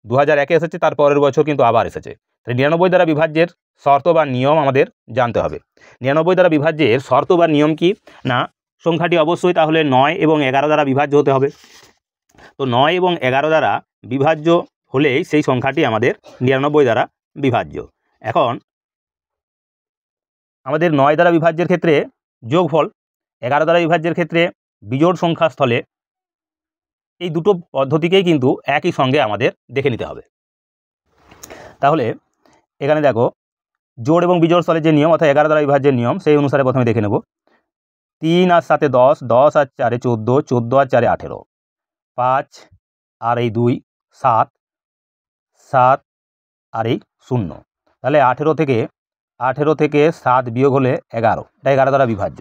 2001-এ এসেছে তার পরের বছর কিন্তু আবার এসেছে। তাই 99 দ্বারা বিভাজ্যের শর্ত বা নিয়ম আমাদের জানতে হবে। 99 দ্বারা বিভাজ্যের শর্ত বা নিয়ম কি না সংখ্যাটি অবশ্যই তাহলে 9 এবং 11 দ্বারা বিভাজ্য হতে হবে। তো 9 এবং 11 দ্বারা বিভাজ্য হলেই সেই সংখ্যাটি আমাদের 99 দ্বারা বিভাজ্য। এখন আমাদের 9 দ্বারা বিভাজ্যের ক্ষেত্রে যোগফল, 11 দ্বারা বিভাজ্যের ক্ষেত্রে বিজোড় সংখ্যা স্থলে, এই দুটো পদ্ধতিকেই কিন্তু একই সঙ্গে আমাদের দেখে নিতে হবে। তাহলে এখানে দেখো জোড় এবং বিজোড় স্থলের যে নিয়ম অর্থাৎ 11 দ্বারা বিভাজ্যের নিয়ম সেই অনুসারে প্রথমে দেখে নেব। 3 আর 7 10, 10 আর 4 14, 14 আর 4 18, 5 আর এই 2 7, 7 আর এই 0। তাহলে 18 থেকে 7 বিয়োগ হলে 11, এটা 11 দ্বারা বিভাজ্য।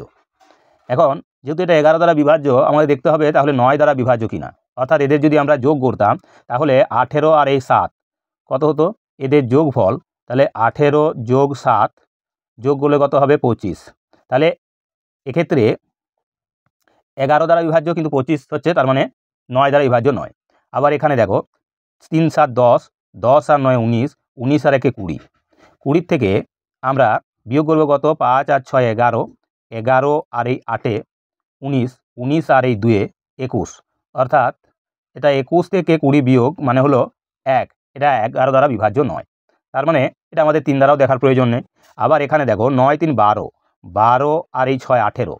এখন যেহেতু এটা 11 দ্বারা বিভাজ্য আমাদের দেখতে হবে তাহলে 9 দ্বারা বিভাজ্য কিনা, অর্থাৎ এদের যদি আমরা যোগ করতাম তাহলে 18 আর এই 7 কত হতো এদের যোগফল, তাহলে 18 যোগ 7 যোগ করলে কত হবে 25। তাহলে এক্ষেত্রে 11 দ্বারা বিভাজ্য কিন্তু 25 হচ্ছে, তার মানে 9 দ্বারা বিভাজ্য নয়। আবার এখানে দেখো 3 7 10, 10 আর 9 19, 19 আর 1 20, 20 থেকে আমরা বিয়োগ করবো কত 5 আর 6 11, 11 আর এই 8 19, 19 আর এই 2 21, অর্থাৎ এটা 21 থেকে 20 বিয়োগ মানে হলো 1, এটা 11 দ্বারা বিভাজ্য নয়। তার মানে এটা আমাদের 3 দ্বারাও দেখার প্রয়োজন নেই। আবার এখানে দেখো 9 3 12, 12 আর এই 6 18,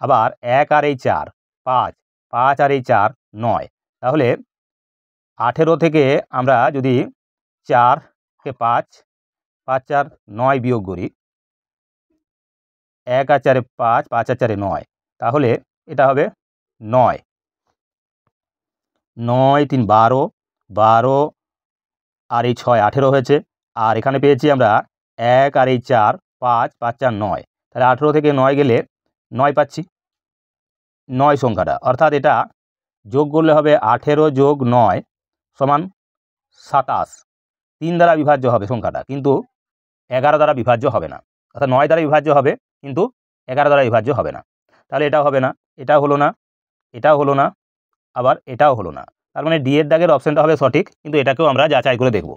আবার 1 আর এই 4 5, 5 আর এই 4 9, তাহলে 18 থেকে আমরা যদি 4 কে 5, 5 4 9 বিয়োগ করি, 1 আর 4 5, 5 আর 4 9, তাহলে এটা হবে 9, 9 3 12, 12 আর এই 6 18 হয়েছে। আর এখানে পেয়েছি আমরা 1 আর এই 4 5, 5 4 9, তাহলে 18 থেকে 9 গেলে 9 পাচ্ছি, 9 সংখ্যাটা, অর্থাৎ এটা যোগ করলে হবে 18 যোগ 9 সমান 27। 3 দ্বারা বিভাজ্য হবে সংখ্যাটা, কিন্তু 11 দ্বারা বিভাজ্য হবে না। অর্থাৎ 9 দ্বারা বিভাজ্য হবে, কিন্তু 11 দ্বারা বিভাজ্য হবে না। তাহলে এটাও হবে না, এটাও হলো না, এটাও হলো না, আবার এটাও হলো না। তার মানে ডি এর দাগের অপশানটা হবে সঠিক, কিন্তু এটাকেও আমরা যাচাই করে দেখব।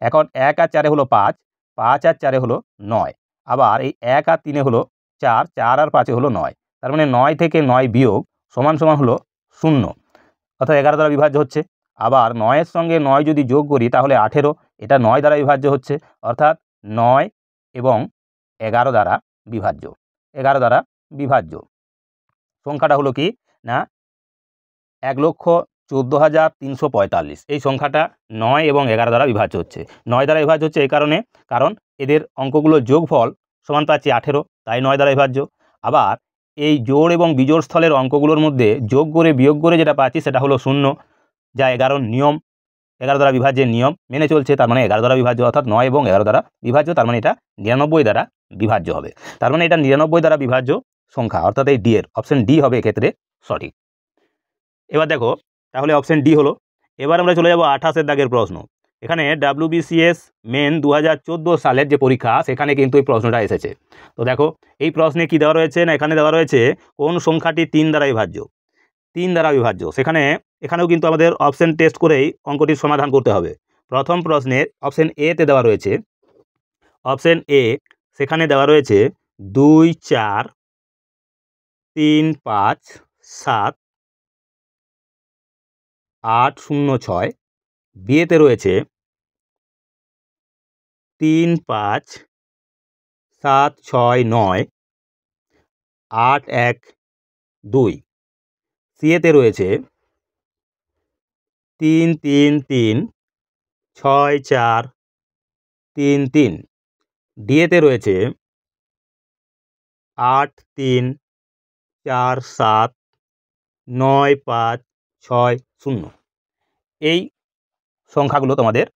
এখন 1 আর 4 হলো 5, 5 আর 4 হলো 9, আবার এই 1 আর 3 হলো 4, 4 আর 5 হলো 9। তার মানে 9 থেকে 9 বিয়োগ সমান সমান হলো 0, অর্থাৎ 11 দ্বারা বিভাজ্য হচ্ছে। আবার 9-এর সঙ্গে 9 যদি যোগ করি তাহলে 18, এটা 9 দ্বারা বিভাজ্য হচ্ছে, অর্থাৎ 9 এবং 11 দ্বারা বিভাজ্য, 11 দ্বারা বিভাজ্য। সংখ্যাটা হলো কি না 1,14,345। এই সংখ্যাটা 9 এবং 11 দ্বারা বিভাজ্য হচ্ছে। 9 দ্বারা বিভাজ্য হচ্ছে এই কারণে, কারণ এদের অঙ্কগুলোর যোগফল সমান পাচ্ছি 18, তাই 9 দ্বারা বিভাজ্য। আবার এই জোড় এবং বিজোড় স্থলের অঙ্কগুলোর মধ্যে যোগ করে বিয়োগ করে যেটা পাচ্ছি সেটা হলো 0, যা 11 নিয়ম, 11 দ্বারা বিভাজ্যের নিয়ম মেনে চলছে। তার মানে 11 দ্বারা বিভাজ্য, অর্থাৎ 9 এবং 11 দ্বারা বিভাজ্য, তার মানে এটা 99 দ্বারা বিভাজ্য হবে। তার মানে এটা 99 দ্বারা বিভাজ্য সংখ্যা, অর্থাৎ এই ডি এর অপশন ডি হবে এক্ষেত্রে সঠিক। এবার দেখো, তাহলে অপশন ডি হলো। এবার আমরা চলে যাব 28-এর দাগের প্রশ্ন। এখানে WBCS মেন 2014 সালের যে পরীক্ষা, সেখানে কিন্তু এই প্রশ্নটা এসেছে। তো দেখো এই প্রশ্নে কি দেওয়া রয়েছে না, এখানে দেওয়া রয়েছে কোন সংখ্যাটি 3 দ্বারা বিভাজ্য, 3 দ্বারা বিভাজ্য। এখানেও কিন্তু আমাদের অপশন টেস্ট করেই অঙ্কটির সমাধান করতে হবে। প্রথম প্রশ্নের অপশন এতে দেওয়া রয়েছে, অপশন এ সেখানে দেওয়া রয়েছে 2 4 3 5 7 8 0 6, বিয়েতে রয়েছে 3 5 7 6 9 8 1 2, সিয়েতে রয়েছে 3 3 3 6 4 3 3, ডিএতে রয়েছে 8 3 4 7 9 5 6 0। এই সংখ্যাগুলো তোমাদের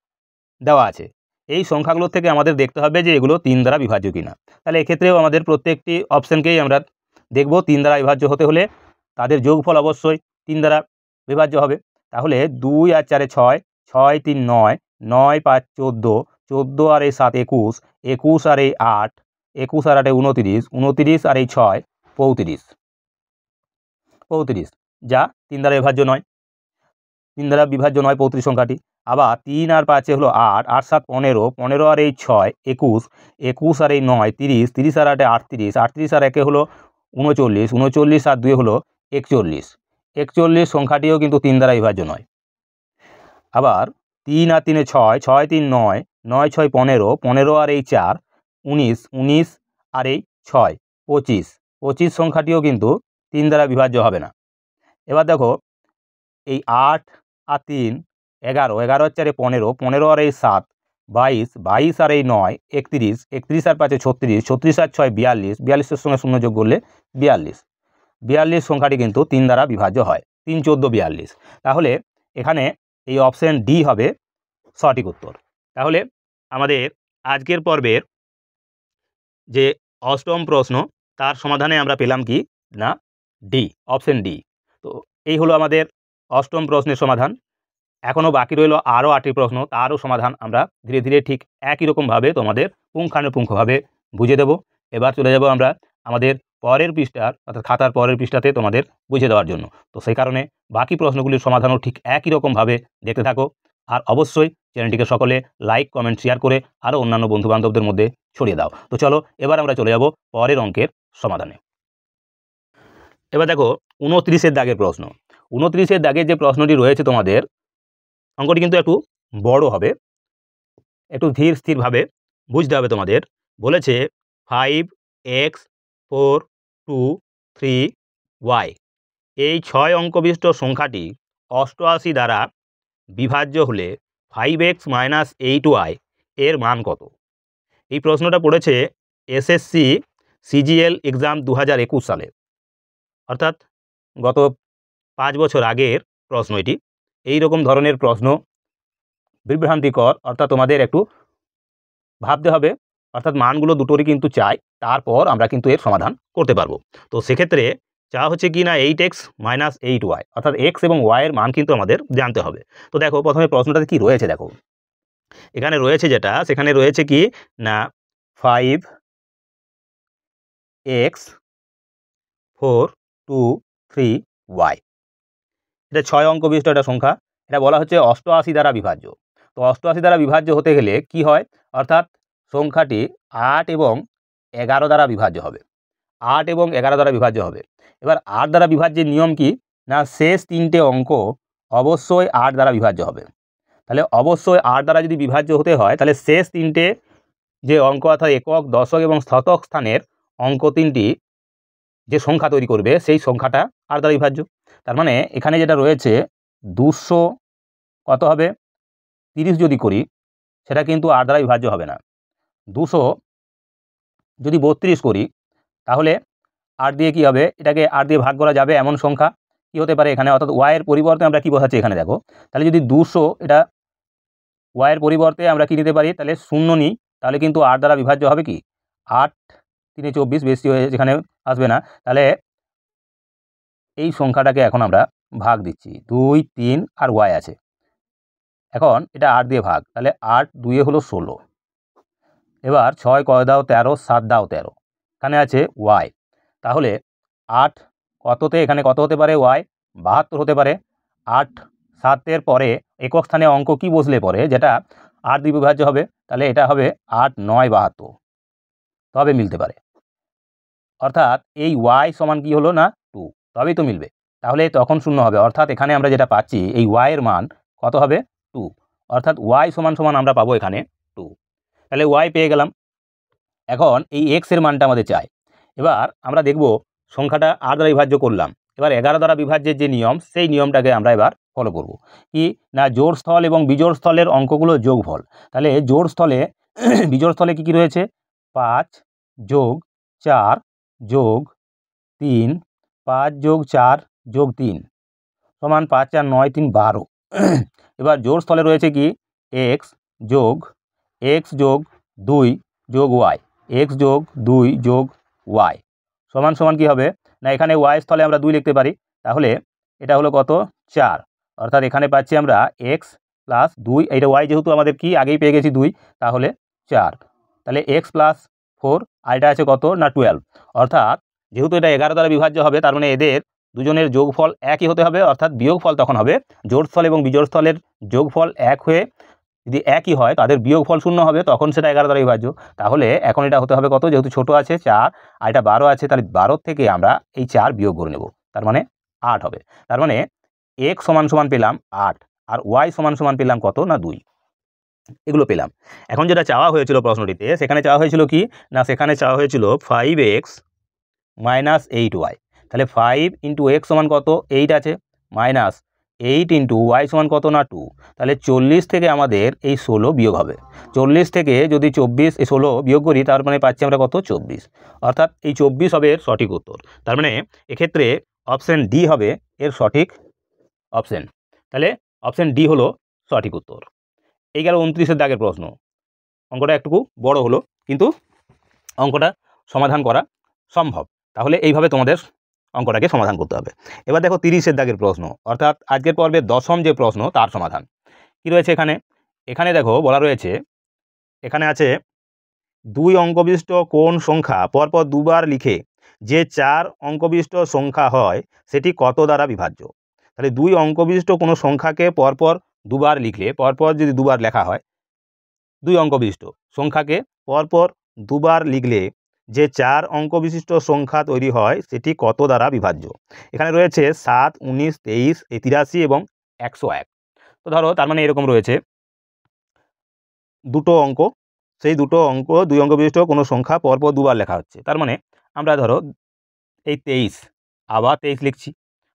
দেওয়া আছে। এই সংখ্যাগুলো থেকে আমাদের দেখতে হবে যে এগুলো 3 দ্বারা বিভাজ্য কিনা। তাহলে এক্ষেত্রেও আমাদের প্রত্যেকটি অপশানকেই আমরা দেখব 3 দ্বারা বিভাজ্য হতে হলে তাদের যোগফল অবশ্যই 3 দ্বারা বিভাজ্য হবে। তাহলে 2 আর 4 6, 6 3 9, 9 5 14, 14 আর এই 7 21, 21 আর এই 8, 21 আর 8 29, 29 আর এই 6 35, 35, যা 3 দ্বারা বিভাজ্য নয়, 3 দ্বারা বিভাজ্য নয় 35 সংখ্যাটি। আবার 3 আর 5 হলো 8, 8 7 15, 15 আর এই 6 21, 21 আর এই 9 30, 30 আর 8 38, 38 আর 1 হলো 39, 39 আর 2 হলো 41, 41 সংখ্যাটিও কিন্তু 3 দ্বারা বিভাজ্য নয়। আবার 3 আর 3 6, 6 3 9, 9 6 15, 15 আর এই 4 19, 19 আর এই 6 25, 25 সংখ্যাটিও কিন্তু 3 দ্বারা বিভাজ্য হবে না। এবার দেখো এই 8 আর 3 11, 11 আর 4 15, 15 আর এই 7 22, 22 আর এই 9 31, 31 আর 5 36, 36 আর 6 42, 42-এর সঙ্গে 0 যোগ করলে 42, 42 সংখ্যাটি কিন্তু 3 দ্বারা বিভাজ্য হয়, 3 14 42। তাহলে এখানে এই অপশন ডি হবে সঠিক উত্তর। তাহলে আমাদের আজকের পর্বের যে অষ্টম প্রশ্ন, তার সমাধানে আমরা পেলাম কি না ডি, অপশন ডি। তো এই হলো আমাদের অষ্টম প্রশ্নের সমাধান। এখনও বাকি রইল আরও 8টি প্রশ্ন, তারও সমাধান আমরা ধীরে ধীরে ঠিক একই রকমভাবে তোমাদের পুঙ্খানুপুঙ্খভাবে বুঝিয়ে দেব। এবার চলে যাব আমরা আমাদের পরের পৃষ্ঠার, অর্থাৎ খাতার পরের পৃষ্ঠাতে তোমাদের বুঝিয়ে দেওয়ার জন্য। তো সেই কারণে বাকি প্রশ্নগুলির সমাধানও ঠিক একই রকমভাবে দেখতে থাকো। আর অবশ্যই চ্যানেলটিকে সকলে লাইক কমেন্ট শেয়ার করে আরও অন্যান্য বন্ধুবান্ধবদের মধ্যে ছড়িয়ে দাও। তো চলো এবার আমরা চলে যাব পরের অঙ্কের সমাধানে। এবার দেখো 29-এর দাগের প্রশ্ন। 29-এর দাগের যে প্রশ্নটি রয়েছে তোমাদের, অঙ্কটি কিন্তু একটু বড় হবে, একটু ধীর স্থিরভাবে বুঝতে হবে তোমাদের। বলেছে 5x 4 2 3y, এই 6 অঙ্ক বিশিষ্ট সংখ্যাটি 88 দ্বারা বিভাজ্য হলে 5x মাইনাস 8y এর মান কত? এই প্রশ্নটা পড়েছে এসএসসি সিজিএল এক্সাম 2021 সালে, অর্থাৎ গত 5 বছর আগের প্রশ্ন এটি। এই রকম ধরনের প্রশ্ন বিভ্রান্তিকর, অর্থাৎ তোমাদের একটু ভাবতে হবে, অর্থাৎ মানগুলো দুটোরই কিন্তু চাই, তারপর আমরা কিন্তু এর সমাধান করতে পারবো। তো সেক্ষেত্রে চা হচ্ছে কি না 8x মাইনাস 8y, অর্থাৎ x এবং y এর মান কিন্তু আমাদের জানতে হবে। তো দেখো প্রথমে প্রশ্নটাতে কি রয়েছে, দেখো এখানে রয়েছে যেটা, সেখানে রয়েছে কি না 5x 4 2 3y, এটা 6 অঙ্ক বিশিষ্ট একটা সংখ্যা। এটা বলা হচ্ছে 88 দ্বারা বিভাজ্য। তো 88 দ্বারা বিভাজ্য হতে গেলে কি হয়, অর্থাৎ সংখ্যাটি 8 এবং 11 দ্বারা বিভাজ্য হবে। 8 এবং 11 দ্বারা বিভাজ্য হবে। এবার 8 দ্বারা বিভাজ্যের নিয়ম কি না, শেষ 3টে অঙ্ক অবশ্যই 8 দ্বারা বিভাজ্য হবে। তাহলে অবশ্যই 8 দ্বারা যদি বিভাজ্য হতে হয়, তাহলে শেষ 3টে যে অঙ্ক, অর্থাৎ একক, দশক এবং শতক স্থানের অঙ্ক 3টি যে সংখ্যা তৈরি করবে, সেই সংখ্যাটা 8 দ্বারা বিভাজ্য। তার মানে এখানে যেটা রয়েছে 200 কত হবে 30 যদি করি, সেটা কিন্তু 8 দ্বারা বিভাজ্য হবে না। 200 যদি 32 করি, তাহলে 8 দিয়ে কি হবে, এটাকে 8 দিয়ে ভাগ করা যাবে এমন সংখ্যা কি হতে পারে এখানে, অর্থাৎ y এর পরিবর্তে আমরা কি বসাচ্ছি এখানে দেখো, তাহলে যদি 200 এটা y এর পরিবর্তে আমরা কি নিতে পারি, তাহলে 0 নিই, তাহলে কিন্তু 8 দ্বারা বিভাজ্য হবে কি 8 3 24, বেশি হয়ে এখানে আসবে না। তাহলে এই সংখ্যাটাকে এখন আমরা ভাগ দিচ্ছি, 2 3 আর y আছে, এখন এটা 8 দিয়ে ভাগ, তাহলে 8 2 হলো 16, এবার 6 কয় দাও 13, 7 দাও 13, এখানে আছে y, তাহলে 8 কততে এখানে কত হতে পারে y 72 হতে পারে। 8 7-এর পরে একক স্থানে অঙ্ক কি বসলে পরে যেটা 8 দিয়ে বিভাজ্য হবে, তাহলে এটা হবে 8 9 72, তবে মিলতে পারে। অর্থাৎ এই y সমান কি হলো না 2, তবেই তো মিলবে, তাহলে তখন 0 হবে। অর্থাৎ এখানে আমরা যেটা পাচ্ছি এই y এর মান কত হবে 2, অর্থাৎ y সমান সমান আমরা পাবো এখানে 2। তাহলে y পেয়ে গেলাম। এখন এই x এর মানটা আমাদের চাই। এবার আমরা দেখব সংখ্যাটা 8 দ্বারা বিভাজ্য করলাম, এবার 11 দ্বারা বিভাজ্যের যে নিয়ম, সেই নিয়মটাকে আমরা এবার ফলো করব। কি না জোড় স্থল এবং বিজোড় স্থলের অঙ্কগুলো যোগফল। তাহলে জোড় স্থলে বিজোড় স্থলে কি কি রয়েছে, 5 যোগ 4 যোগ 3, 5 যোগ 4 যোগ 3 সমান 5 4 9 3 12। এবার জোড় স্থলে রয়েছে কি x যোগ 2 যোগ y, x যোগ 2 যোগ y সমান সমান কি হবে না, এখানে y স্থলে আমরা 2 লিখতে পারি, তাহলে এটা হলো কত 4, অর্থাৎ এখানে পাচ্ছি আমরা x প্লাস 2, এইটা y যেহেতু আমাদের কি আগেই পেয়ে গেছি 2, তাহলে 4, তাহলে x প্লাস 4, আর এটা আছে কত না 12, অর্থাৎ যেহেতু এটা 11 দ্বারা বিভাজ্য হবে, তার মানে এদের দুজনের যোগফল একই হতে হবে, অর্থাৎ বিয়োগফল তখন হবে জোড়স্থল এবং বিজোড় স্থলের যোগফল এক হয়ে যদি একই হয় তাদের বিয়োগফল 0 হবে, তখন সেটা 11 দ্বারা বিভাজ্য। তাহলে এখন এটা হতে হবে কত, যেহেতু ছোট আছে 4 আর এটা 12 আছে, তাহলে 12 থেকে আমরা এই 4 বিয়োগ করে নেব, তার মানে 8 হবে। তার মানে x সমান সমান পেলাম 8 আর y সমান সমান পেলাম কত না 2, এগুলো পেলাম। এখন যেটা চাওয়া হয়েছিল প্রশ্নটিতে, সেখানে চাওয়া হয়েছিল কি না, সেখানে চাওয়া হয়েছিল 5x মাইনাস 8y, তাহলে 5 ইন্টু x সমান কত 8 আছে, মাইনাস 8 ইন্টু y সমান কত না 2, তাহলে 40 থেকে আমাদের এই 16 বিয়োগ হবে। 40 থেকে যদি 16 বিয়োগ করি, তার মানে পাচ্ছি আমরা কত 24, অর্থাৎ এই 24 হবে এর সঠিক উত্তর। তার মানে এক্ষেত্রে অপশন ডি হবে এর সঠিক অপশন। তাহলে অপশন ডি হলো সঠিক উত্তর। এই গেল 29-এর দাগের প্রশ্ন। অঙ্কটা একটু বড় হলো, কিন্তু অঙ্কটা সমাধান করা সম্ভব। তাহলে এইভাবে তোমাদের অঙ্কটাকে সমাধান করতে হবে। এবার দেখো 30-এর দাগের প্রশ্ন, অর্থাৎ আজকের পর্বের 10ম যে প্রশ্ন তার সমাধান কি রয়েছে এখানে। এখানে দেখো বলা রয়েছে, এখানে আছে 2 অঙ্ক বিশিষ্ট কোন সংখ্যা পরপর দুবার লিখে যে 4 অঙ্ক বিশিষ্ট সংখ্যা হয় সেটি কত দ্বারা বিভাজ্য। তাহলে 2 অঙ্ক বিশিষ্ট কোনো সংখ্যাকে পরপর দুবার লিখলে, পরপর যদি দুবার লেখা হয়, 2 অঙ্ক বিশিষ্ট সংখ্যাকে পরপর দুবার লিখলে যে 4 অঙ্ক বিশিষ্ট সংখ্যা তৈরি হয় সেটি কত দ্বারা বিভাজ্য। এখানে রয়েছে 7 19 23 83 এবং 101। তো ধরো তার মানে এরকম রয়েছে দুটো অঙ্ক, সেই দুটো অঙ্ক 2 অঙ্ক বিশিষ্ট কোনো সংখ্যা পরপর দুবার লেখা হচ্ছে। তার মানে আমরা ধরো এই 23 আবার 23 লিখছি,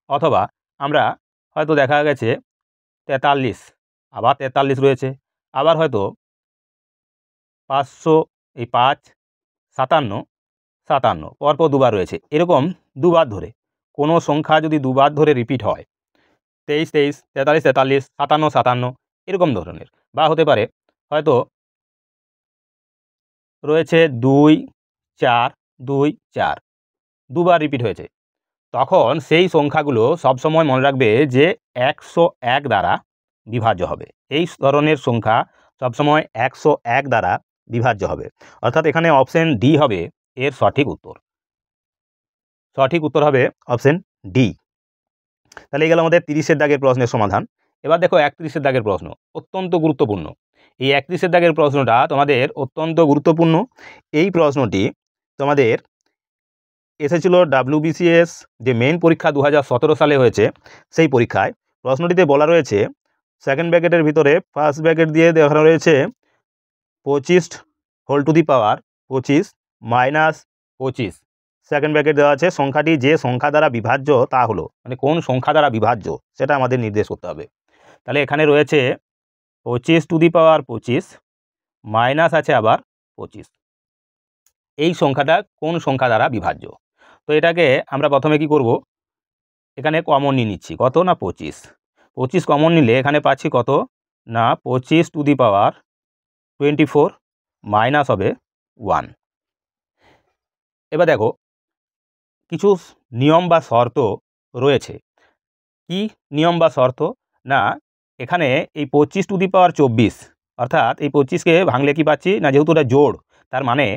অথবা আমরা হয়তো দেখা গেছে 43 আবার 43 রয়েছে, আবার হয়তো 500 এই 5 57 57 পরপর দুবার রয়েছে। এরকম দুবার ধরে কোনো সংখ্যা যদি দুবার ধরে রিপিট হয় 23 23 43 43 57 57 এরকম ধরনের, বা হতে পারে হয়তো রয়েছে 2 4 2 4 দুবার রিপিট হয়েছে, তখন সেই সংখ্যাগুলো সবসময় মনে রাখবে যে 101 দ্বারা বিভাজ্য হবে। এই ধরনের সংখ্যা সবসময় 101 দ্বারা বিভাজ্য হবে, অর্থাৎ এখানে অপশন ডি হবে এর সঠিক উত্তর। সঠিক উত্তর হবে অপশন ডি। তাহলে এই গেল আমাদের 30-এর দাগের প্রশ্নের সমাধান। এবার দেখো 31-এর দাগের প্রশ্ন, অত্যন্ত গুরুত্বপূর্ণ। এই 31-এর দাগের প্রশ্নটা তোমাদের অত্যন্ত গুরুত্বপূর্ণ। এই প্রশ্নটি তোমাদের এসেছিল WBCS যে মেইন পরীক্ষা 2017 সালে হয়েছে, সেই পরীক্ষায় প্রশ্নটিতে বলা রয়েছে সেকেন্ড ব্র্যাকেটের ভিতরে ফার্স্ট ব্র্যাকেট দিয়ে দেখানো রয়েছে 25 whole to the power 25 minus 25, second bracket দেওয়া আছে, সংখ্যাটি যে সংখ্যা দ্বারা বিভাজ্য তা হলো, মানে কোন সংখ্যা দ্বারা বিভাজ্য সেটা আমাদের নির্দেশ করতে হবে। তাহলে এখানে রয়েছে 25 টু দি পাওয়ার 25 মাইনাস আছে আবার 25, এই সংখ্যাটা কোন সংখ্যা দ্বারা বিভাজ্য। তো এটাকে আমরা প্রথমে কি করব, এখানে কমন নিয়ে নিচ্ছি, কত না 25, 25 কমন নিলে এখানে পাচ্ছি কত না 25 টু দি পাওয়ার 24 মাইনাস হবে 1। এবার দেখো কিছু নিয়ম বা শর্ত রয়েছে। কি নিয়ম বা শর্ত না, এখানে এই 25 টু দি পাওয়ার 24, অর্থাৎ এই 25কে ভাঙলে কি পাচ্ছি না, যেহেতু এটা জোড়, তার মানে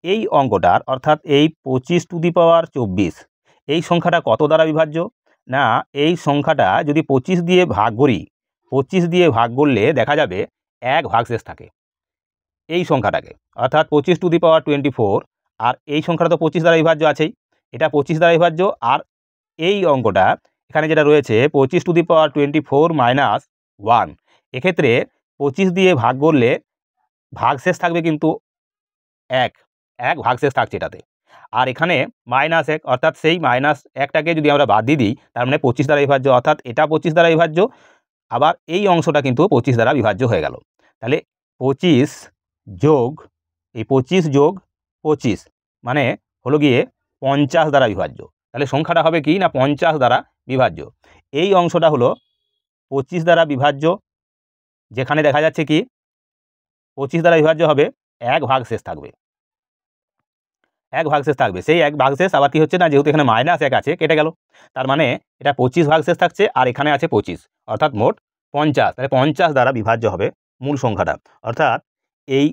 এই অঙ্কটার অর্থাৎ এই 25 টু দি পাওয়ার 24 এই সংখ্যাটা কত দ্বারা বিভাজ্য না, এই সংখ্যাটা যদি 25 দিয়ে ভাগ করি, 25 দিয়ে ভাগ করলে দেখা যাবে 1 ভাগশেষ থাকে এই সংখ্যাটাকে, অর্থাৎ 25 টু দি পাওয়ার 24, আর এই সংখ্যাটা তো 25 দ্বারা বিভাজ্য আছেই, এটা 25 দ্বারা বিভাজ্য, আর এই অঙ্কটা এখানে যেটা রয়েছে 25 টু দি পাওয়ার 24 মাইনাস 1, এক্ষেত্রে 25 দিয়ে ভাগ করলে ভাগশেষ থাকবে কিন্তু 1 ভাগশেষ থাকছে এটাতে, আর এখানে মাইনাস 1, অর্থাৎ সেই মাইনাস 1টাকে যদি আমরা বাদ দিয়ে দিই তার মানে 25 দ্বারা বিভাজ্য, অর্থাৎ এটা 25 দ্বারা বিভাজ্য, আবার এই অংশটা কিন্তু 25 দ্বারা বিভাজ্য হয়ে গেল। তাহলে 25 যোগ এই 25 যোগ 25 মানে হলো গিয়ে 50 দ্বারা বিভাজ্য। তাহলে সংখ্যাটা হবে কি না 50 দ্বারা বিভাজ্য। এই অংশটা হলো 25 দ্বারা বিভাজ্য, যেখানে দেখা যাচ্ছে কি 25 দ্বারা বিভাজ্য হবে, 1 ভাগশেষ থাকবে, 1 ভাগশেষ থাকবে, সেই 1 ভাগশেষ আবার কি হচ্ছে না, যেহেতু এখানে মাইনাস 1 আছে কেটে গেল, তার মানে এটা 25 ভাগশেষ থাকছে, আর এখানে আছে 25, অর্থাৎ মোট 50। তাহলে 50 দ্বারা বিভাজ্য হবে মূল সংখ্যাটা, অর্থাৎ এই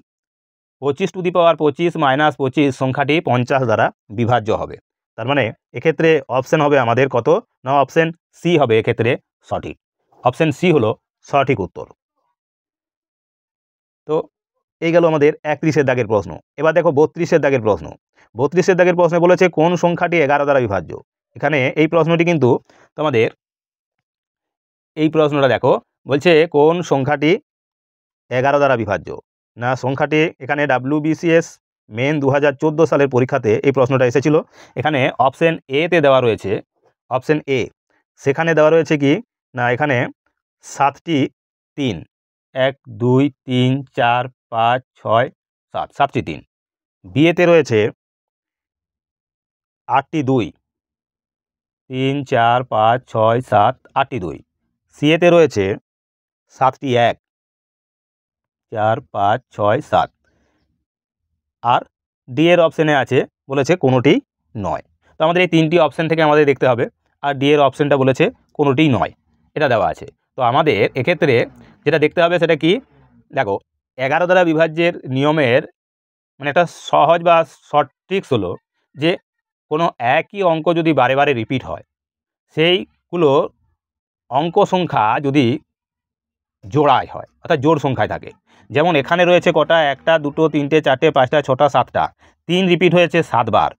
25 টু দি পাওয়ার 25 মাইনাস 25 সংখ্যাটি 50 দ্বারা বিভাজ্য হবে। তার মানে এক্ষেত্রে অপশন হবে আমাদের কত না, অপশন সি হবে এক্ষেত্রে সঠিক। অপশন সি হলো সঠিক উত্তর। তো এই গেল আমাদের 31-এর দাগের প্রশ্ন। এবার দেখো 32-এর দাগের প্রশ্ন। 32-এর দাগের প্রশ্নে বলেছে কোন সংখ্যাটি 11 দ্বারা বিভাজ্য। এখানে এই প্রশ্নটি কিন্তু তোমাদের, এই প্রশ্নটা দেখো বলছে কোন সংখ্যাটি 11 দ্বারা বিভাজ্য না, সংখ্যাটি এখানে WBCS মেন 2014 সালের পরীক্ষাতে এই প্রশ্নটা এসেছিল। এখানে অপশন এ তে দেওয়া রয়েছে, অপশন এ, সেখানে দেওয়া রয়েছে কি না, এখানে 7টি 3, 1 2 3 4 5 6 7, 7টি 3। বিয়েতে রয়েছে 8টি 2, 3 4 5 6 7 8টি 2। সিএতে রয়েছে 7টি 1, 4 5 6 7, আর ডি এর অপশানে আছে বলেছে কোনোটি নয়। তো আমাদের এই 3টি অপশান থেকে আমাদের দেখতে হবে, আর ডি এর অপশানটা বলেছে কোনোটিই নয়, এটা দেওয়া আছে। তো আমাদের এক্ষেত্রে যেটা দেখতে হবে সেটা কি, দেখো 11 দ্বারা বিভাজ্যের নিয়মের মানে একটা সহজ বা শর্ট ট্রিক্স হলো যে কোনো একই অঙ্ক যদি বারে বারে রিপিট হয়, সেইগুলো অঙ্ক সংখ্যা যদি জোড়ায় হয়, অর্থাৎ জোড় সংখ্যায় থাকে, যেমন এখানে রয়েছে কটা, 1টা 2টো 3টে 4টে 5টা 6টা 7টা, 3 রিপিট হয়েছে 7 বার,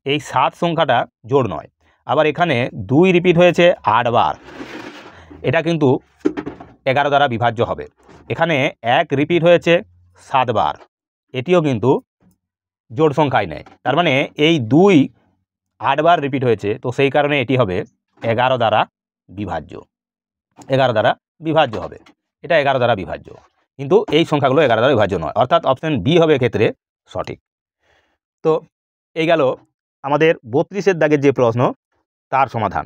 এই 7 সংখ্যাটা জোড় নয়। আবার এখানে 2 রিপিট হয়েছে 8 বার, এটা কিন্তু 11 দ্বারা বিভাজ্য হবে। এখানে 1 রিপিট হয়েছে 7 বার, এটিও কিন্তু জোড় সংখ্যায় নেয়। তার মানে এই 2 8 বার রিপিট হয়েছে, তো সেই কারণে এটি হবে 11 দ্বারা বিভাজ্য, 11 দ্বারা বিভাজ্য হবে। এটা 11 দ্বারা বিভাজ্য, কিন্তু এই সংখ্যাগুলো 11 দ্বারা বিভাজ্য নয়, অর্থাৎ অপশন বি হবে এক্ষেত্রে সঠিক। তো এই গেল আমাদের 32-এর দাগের যে প্রশ্ন তার সমাধান।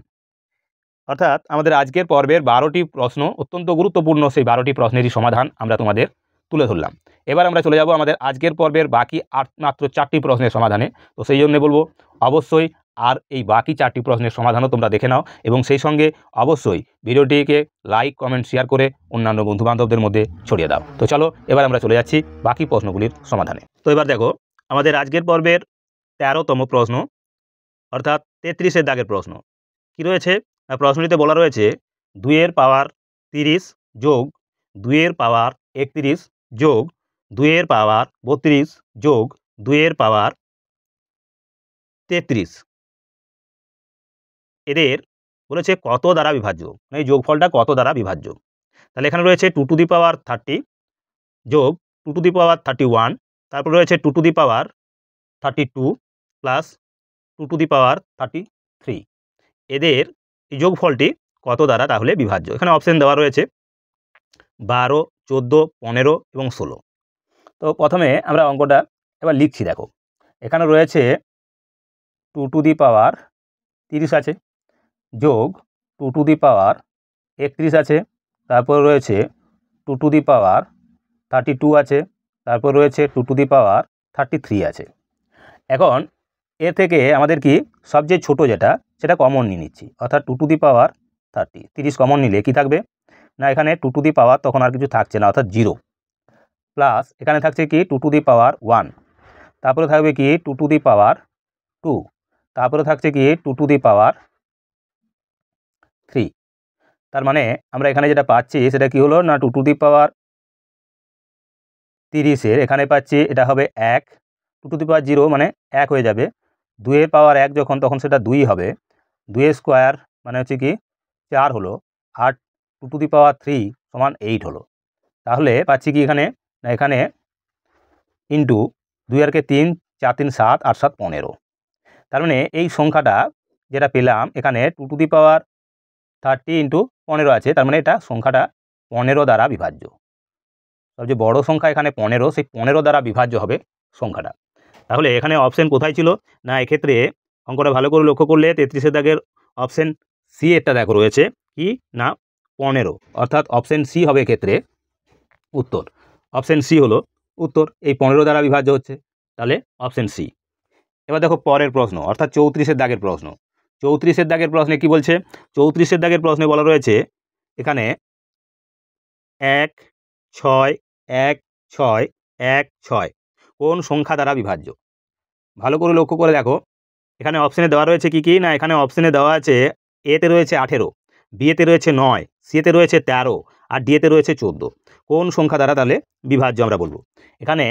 অর্থাৎ আমাদের আজকের পর্বের 12টি প্রশ্ন, অত্যন্ত গুরুত্বপূর্ণ সেই 12টি প্রশ্নেরই সমাধান আমরা তোমাদের তুলে ধরলাম। এবার আমরা চলে যাব আমাদের আজকের পর্বের বাকি মাত্র 4টি প্রশ্নের সমাধানে। তো সেই জন্য বলবো অবশ্যই আর এই বাকি 4টি প্রশ্নের সমাধানও তোমরা দেখে নাও, এবং সেই সঙ্গে অবশ্যই ভিডিওটিকে লাইক, কমেন্ট, শেয়ার করে অন্যান্য বন্ধুবান্ধবদের মধ্যে ছড়িয়ে দাও। তো চলো এবার আমরা চলে যাচ্ছি বাকি প্রশ্নগুলির সমাধানে। তো এবার দেখো আমাদের আজকের পর্বের 13তম প্রশ্ন, অর্থাৎ 33-এর দাগের প্রশ্ন কি রয়েছে। প্রশ্নটিতে বলা রয়েছে 2-এর পাওয়ার 30 যোগ 2-এর পাওয়ার 31 যোগ 2-এর পাওয়ার 32 যোগ 2-এর পাওয়ার 33 এদের বলেছে কত দ্বারা বিভাজ্য, মানে এই যোগফলটা কত দ্বারা বিভাজ্য। তাহলে এখানে রয়েছে 2 টু দি পাওয়ার 30 যোগ 2 টু দি পাওয়ার 31, তারপর রয়েছে 2 to the power 32 plus 2 to the power 33, এদের এই যোগফলটি কত দ্বারা তাহলে বিভাজ্য। এখানে অপশন দেওয়া রয়েছে 12, 14, 15 এবং 16। তো প্রথমে আমরা অঙ্কটা এবার লিখছি। দেখো এখানে রয়েছে 2 টু দি পাওয়ার 30 আছে, যোগ 2 টু দি পাওয়ার 31 আছে, তারপর রয়েছে 2 টু দি পাওয়ার 32 আছে, তারপর রয়েছে 2 টু দি পাওয়ার 33 আছে। এখন এর থেকে আমাদের কি সবচেয়ে ছোট যেটা সেটা কমন নিয়ে নিচ্ছি, অর্থাৎ 2 টু দি পাওয়ার 30 কমন নিলে কি থাকবে না, এখানে 2 টু দি পাওয়ার তখন আর কিছু থাকছে না, অর্থাৎ 0, প্লাস এখানে থাকছে কি 2 টু দি পাওয়ার 1, তারপরে থাকবে কি 2 টু দি পাওয়ার 2, তারপরে থাকছে কি 2 টু দি পাওয়ার 3। তার মানে আমরা এখানে যেটা পাচ্ছি সেটা কি হলো না, 2 টু দি পাওয়ার 30-এর এখানে পাচ্ছি এটা হবে 1, 2 টু দি পাওয়ার 0 মানে 1 হয়ে যাবে, 2-এর পাওয়ার 1 যখন তখন সেটা 2 হবে, 2 স্কোয়ার মানে হচ্ছে কি 4 হলো, আর 2 টু দি পাওয়ার 3 সমান 8 হলো। তাহলে পাচ্ছি কি এখানে না, এখানে ইন্টু 2 আর কে 3, 4 3 7, 8 7 15। তার মানে এই সংখ্যাটা যেটা পেলাম এখানে 2 টু দি পাওয়ার 30 ইন্টু 15 আছে, তার মানে এটা সংখ্যাটা 15 দ্বারা বিভাজ্য। সবচেয়ে বড় সংখ্যা এখানে 15, সেই 15 দ্বারা বিভাজ্য হবে সংখ্যাটা। তাহলে এখানে অপশন কোথায় ছিল না, এক্ষেত্রে অঙ্কটা ভালো করে লক্ষ্য করলে 33-এর দাগের অপশন সি এরটা দেখো রয়েছে কি না 15, অর্থাৎ অপশন সি হবে এক্ষেত্রে উত্তর। অপশন সি হলো উত্তর, এই 15 দ্বারা বিভাজ্য হচ্ছে, তাহলে অপশন সি। এবার দেখো পরের প্রশ্ন, অর্থাৎ 34-এর দাগের প্রশ্ন। 34-এর দাগের প্রশ্নে কি বলছে, 34-এর দাগের প্রশ্নে বলা রয়েছে এখানে 1 6 1 6 1 6 কোন সংখ্যা দ্বারা বিভাজ্য। ভালো করে লক্ষ্য করে দেখো এখানে অপশনে দেওয়া রয়েছে কি কি না, এখানে অপশনে দেওয়া আছে এতে রয়েছে 18, বিয়েতে রয়েছে 9, সিতে রয়েছে 13 আর ডিএতে রয়েছে 14। কোন সংখ্যা দ্বারা তাহলে বিভাজ্য আমরা বলবো। এখানে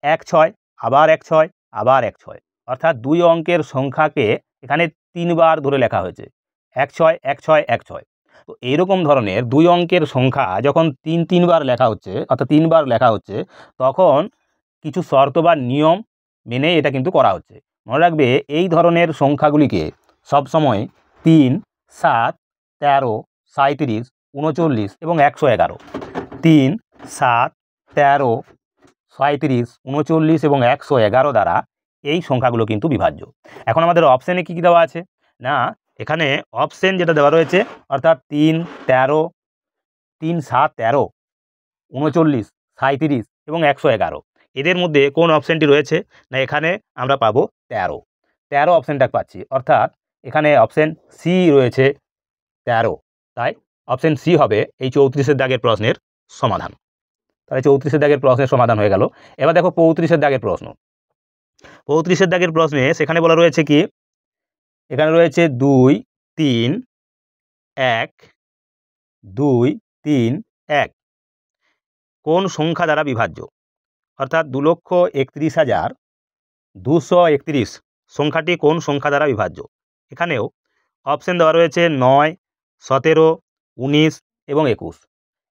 1 6 আবার 1 6 আবার 1 6, অর্থাৎ 2 অঙ্কের সংখ্যাকে এখানে 3 বার ধরে লেখা হয়েছে, 1 6 1 6 1 6। তো এইরকম ধরনের 2 অঙ্কের সংখ্যা যখন 3 বার লেখা হচ্ছে, অর্থাৎ 3 বার লেখা হচ্ছে, তখন কিছু শর্ত বা নিয়ম মেনে এটা কিন্তু করা হচ্ছে। মনে রাখবে এই ধরনের সংখ্যাগুলিকে সবসময় 3 7 13 37 39 এবং 111, 3 7 13 37 39 এবং 111 দ্বারা এই সংখ্যাগুলো কিন্তু বিভাজ্য। এখন আমাদের অপশানে কী কী দেওয়া আছে না, এখানে অপশন যেটা দেওয়া রয়েছে অর্থাৎ 3 13 3 7 13 39 37 এবং 111, এদের মধ্যে কোন অপশানটি রয়েছে না, এখানে আমরা পাবো 13 অপশানটা পাচ্ছি, অর্থাৎ এখানে অপশান সি রয়েছে 13, তাই অপশান সি হবে এই 34-এর দাগের প্রশ্নের সমাধান। তাহলে 34-এর দাগের প্রশ্নের সমাধান হয়ে গেল। এবার দেখো 35-এর দাগের প্রশ্ন। 35-এর দাগের প্রশ্নে সেখানে বলা রয়েছে কি, এখানে রয়েছে 2 3 1 2 3 1 কোন সংখ্যা দ্বারা বিভাজ্য, অর্থাৎ 2,31,231 সংখ্যাটি কোন সংখ্যা দ্বারা বিভাজ্য। এখানেও অপশন দেওয়া রয়েছে 9 17 19 এবং 21।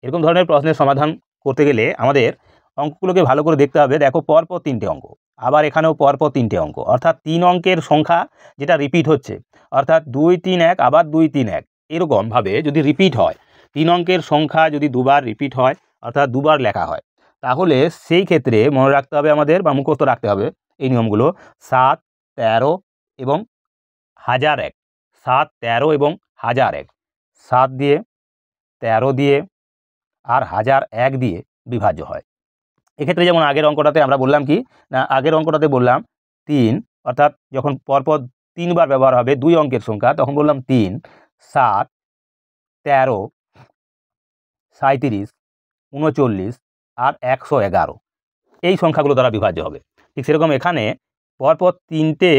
এরকম ধরনের প্রশ্নের সমাধান করতে গেলে আমাদের অঙ্কগুলোকে ভালো করে দেখতে হবে। দেখো পরপর 3টে অঙ্ক, আবার এখানেও পরপর 3টে অঙ্ক, অর্থাৎ 3 অঙ্কের সংখ্যা যেটা রিপিট হচ্ছে, অর্থাৎ 2 3 1 আবার 2 3 1 এরকমভাবে যদি রিপিট হয় তিন অঙ্কের সংখ্যা যদি দুবার রিপিট হয় অর্থাৎ দুবার লেখা হয়, তাহলে সেই ক্ষেত্রে মনে রাখতে হবে আমাদের বা মুখস্থ রাখতে হবে এই নিয়মগুলো 7, 13 এবং 1001। 7, 13 এবং 1001, 7 দিয়ে 13 দিয়ে আর 1001 দিয়ে বিভাজ্য হয়। এক্ষেত্রে যেমন আগের অঙ্কটাতে আমরা বললাম কি না, আগের অঙ্কটাতে বললাম 3, অর্থাৎ যখন পরপর 3 বার ব্যবহার হবে 2 অঙ্কের সংখ্যা তখন বললাম 3, 7, 13, 37, 39 আর 111 এই সংখ্যাগুলো দ্বারা বিভাজ্য হবে। ঠিক সেরকম এখানে পরপর 3টে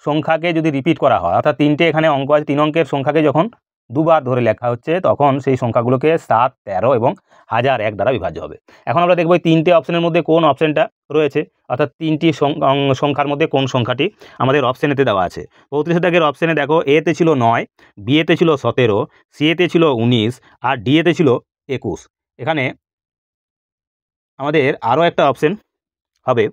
সংখ্যাকে যদি রিপিট করা হয়, অর্থাৎ 3টে এখানে অঙ্ক আছে, 3 অঙ্কের সংখ্যাকে যখন দুবার ধরে লেখা হচ্ছে তখন সেই সংখ্যাগুলোকে 7, 13 এবং 1001 দ্বারা বিভাজ্য হবে। এখন আমরা দেখব এই 3টে অপশনের মধ্যে কোন অপশনটা রয়েছে, অর্থাৎ 3টি সংখ্যার মধ্যে কোন সংখ্যাটি আমাদের অপশনেতে দেওয়া আছে। 35 দাগের অপশনে দেখো, এতে ছিল 9, বিয়েতে ছিল 17, সিএতে ছিল 19 আর ডিএতে ছিল 21। এখানে আমাদের আরও একটা অপশন হবে,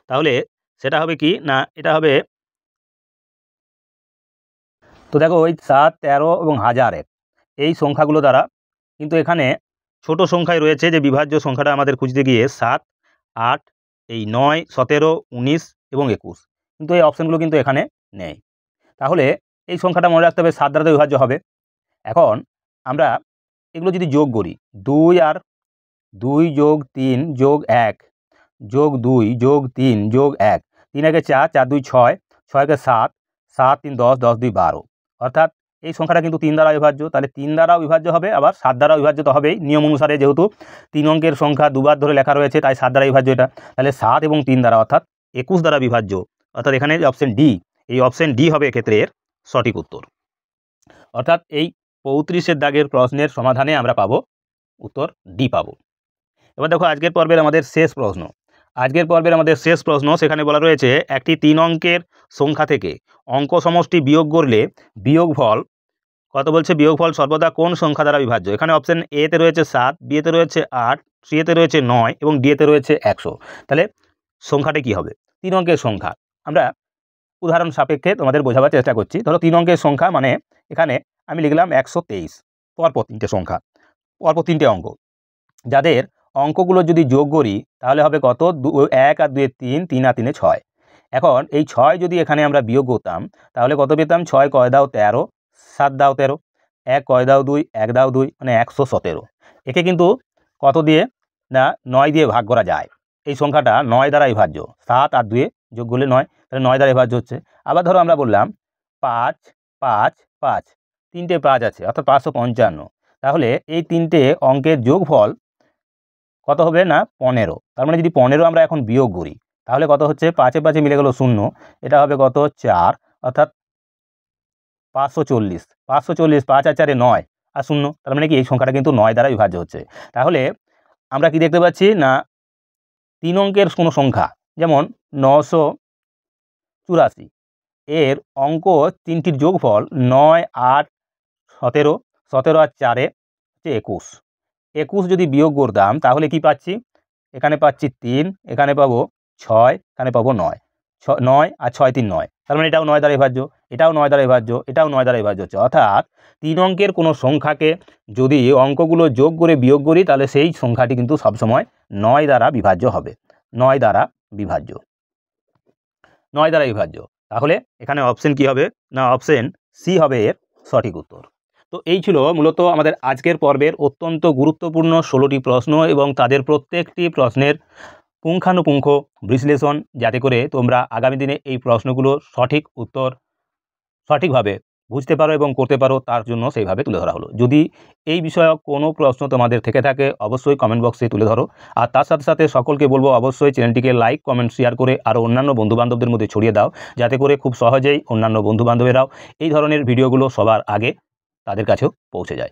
তাহলে সেটা হবে কি না, এটা হবে, তো দেখো ওই 7, 13 এবং 1001 এই সংখ্যাগুলো দ্বারা কিন্তু এখানে ছোট সংখ্যায় রয়েছে যে বিভাজ্য সংখ্যাটা আমাদের খুঁজতে গিয়ে 7, 8, এই 9, 17, 19 এবং 21, কিন্তু এই অপশানগুলো কিন্তু এখানে নেই। তাহলে এই সংখ্যাটা মনে রাখতে হবে 7 দ্বারা বিভাজ্য হবে। এখন আমরা এগুলো যদি যোগ করি, 2 আর 2 যোগ 3 যোগ 1 যোগ 2 যোগ 3 যোগ 1, 3 একে 4, 4 2 6, 6 একে 7, 7 3 10, 10 2 12, অর্থাৎ এই সংখ্যাটা কিন্তু 3 দ্বারা বিভাজ্য, তাহলে 3 দ্বারাও বিভাজ্য হবে, আবার 7 দ্বারাও বিভাজ্য তো হবেই নিয়ম অনুসারে, যেহেতু 3 অঙ্কের সংখ্যা দুবার ধরে লেখা রয়েছে তাই 7 দ্বারা বিভাজ্য এটা, তাহলে 7 এবং 3 দ্বারা অর্থাৎ 21 দ্বারা বিভাজ্য, অর্থাৎ এখানে অপশন ডি, এই অপশন ডি হবে এক্ষেত্রে এর সঠিক উত্তর। অর্থাৎ এই 35 দাগের প্রশ্নের সমাধানে আমরা পাবো উত্তর ডি পাবো। এবার দেখো আজকের পর্বের আমাদের শেষ প্রশ্ন। সেখানে বলা রয়েছে একটি 3 অঙ্কের সংখ্যা থেকে অঙ্ক সমষ্টি বিয়োগ করলে বিয়োগফল কত বলছে, বিয়োগফল সর্বদা কোন সংখ্যা দ্বারা বিভাজ্য। এখানে অপশন এতে রয়েছে 7, বিতে রয়েছে 8, সিতে রয়েছে 9 এবং ডিতে রয়েছে 100। তাহলে সংখ্যাটি কি হবে? 3 অঙ্কের সংখ্যা আমরা উদাহরণ সাপেক্ষে তোমাদের বোঝাবার চেষ্টা করছি। ধরো 3 অঙ্কের সংখ্যা মানে এখানে আমি লিখলাম 123, পরপর 3টে সংখ্যা, পরপর 3টে অঙ্ক, যাদের অঙ্কগুলো যদি যোগ করি তাহলে হবে কত, 1 আর 2 3, 3 আর 3 6। এখন এই 6 যদি এখানে আমরা বিয়োগ করতাম তাহলে কত পেতাম, 6 কয় দাও 13, 7 দাও 13, 1 কয় দাও 2, 1 দাও 2, মানে 117। একে কিন্তু কত দিয়ে না 9 দিয়ে ভাগ করা যায়, এই সংখ্যাটা 9 দ্বারা বিভাজ্য, 7 আর 2 যোগ করলে 9, তাহলে 9 দ্বারা বিভাজ্য হচ্ছে। আবার ধরো আমরা বললাম 5, 5, 5, 3টে 5 আছে অর্থাৎ 555, তাহলে এই 3টে অঙ্কের যোগফল কত হবে না 15। তার মানে যদি 15 আমরা এখন বিয়োগ করি তাহলে কত হচ্ছে, 5 5 মিলে গেল 0, এটা হবে কত 4, অর্থাৎ 540, 5 আর 4 9 আর 0, তার মানে কি এই সংখ্যাটা কিন্তু 9 দ্বারা বিভাজ্য হচ্ছে। তাহলে আমরা কি দেখতে পাচ্ছি না 3 অঙ্কের কোনো সংখ্যা যেমন 984, এর অঙ্ক 3টির যোগফল 9, 8, 17, 17 আর 4 হচ্ছে 21। 21 যদি বিয়োগ করতাম তাহলে কি পাচ্ছি, এখানে পাচ্ছি 3, এখানে পাবো 6, এখানে পাবো 9, 9 আর 6 3 9, তার মানে এটাও 9 দ্বারা বিভাজ্য, এটাও 9 দ্বারা বিভাজ্য, এটাও 9 দ্বারা বিভাজ্য হচ্ছে। অর্থাৎ 3 অঙ্কের কোনো সংখ্যাকে যদি অঙ্কগুলো যোগ করে বিয়োগ করি তাহলে সেই সংখ্যাটি কিন্তু সবসময় 9 দ্বারা বিভাজ্য হবে, 9 দ্বারা বিভাজ্য, 9 দ্বারা বিভাজ্য। তাহলে এখানে অপশন কি হবে না, অপশন সি হবে এর সঠিক উত্তর। তো এই ছিল মূলত আমাদের আজকের পর্বের অত্যন্ত গুরুত্বপূর্ণ 16টি প্রশ্ন এবং তাদের প্রত্যেকটি প্রশ্নের পুঙ্খানুপুঙ্খ বিশ্লেষণ, যাতে করে তোমরা আগামী দিনে এই প্রশ্নগুলো সঠিক উত্তর সঠিকভাবে বুঝতে পারো এবং করতে পারো, তার জন্য সেইভাবে তুলে ধরা হলো। যদি এই বিষয়ক কোনো প্রশ্ন তোমাদের থেকে থাকে অবশ্যই কমেন্ট বক্সে তুলে ধরো, আর তার সাথে সাথে সকলকে বলবো অবশ্যই চ্যানেলটিকে লাইক, কমেন্ট, শেয়ার করে আরও অন্যান্য বন্ধুবান্ধবদের মধ্যে ছড়িয়ে দাও, যাতে করে খুব সহজেই অন্যান্য বন্ধুবান্ধবেরাও এই ধরনের ভিডিওগুলো সবার আগে তাদের কাছেও পৌঁছে যায়।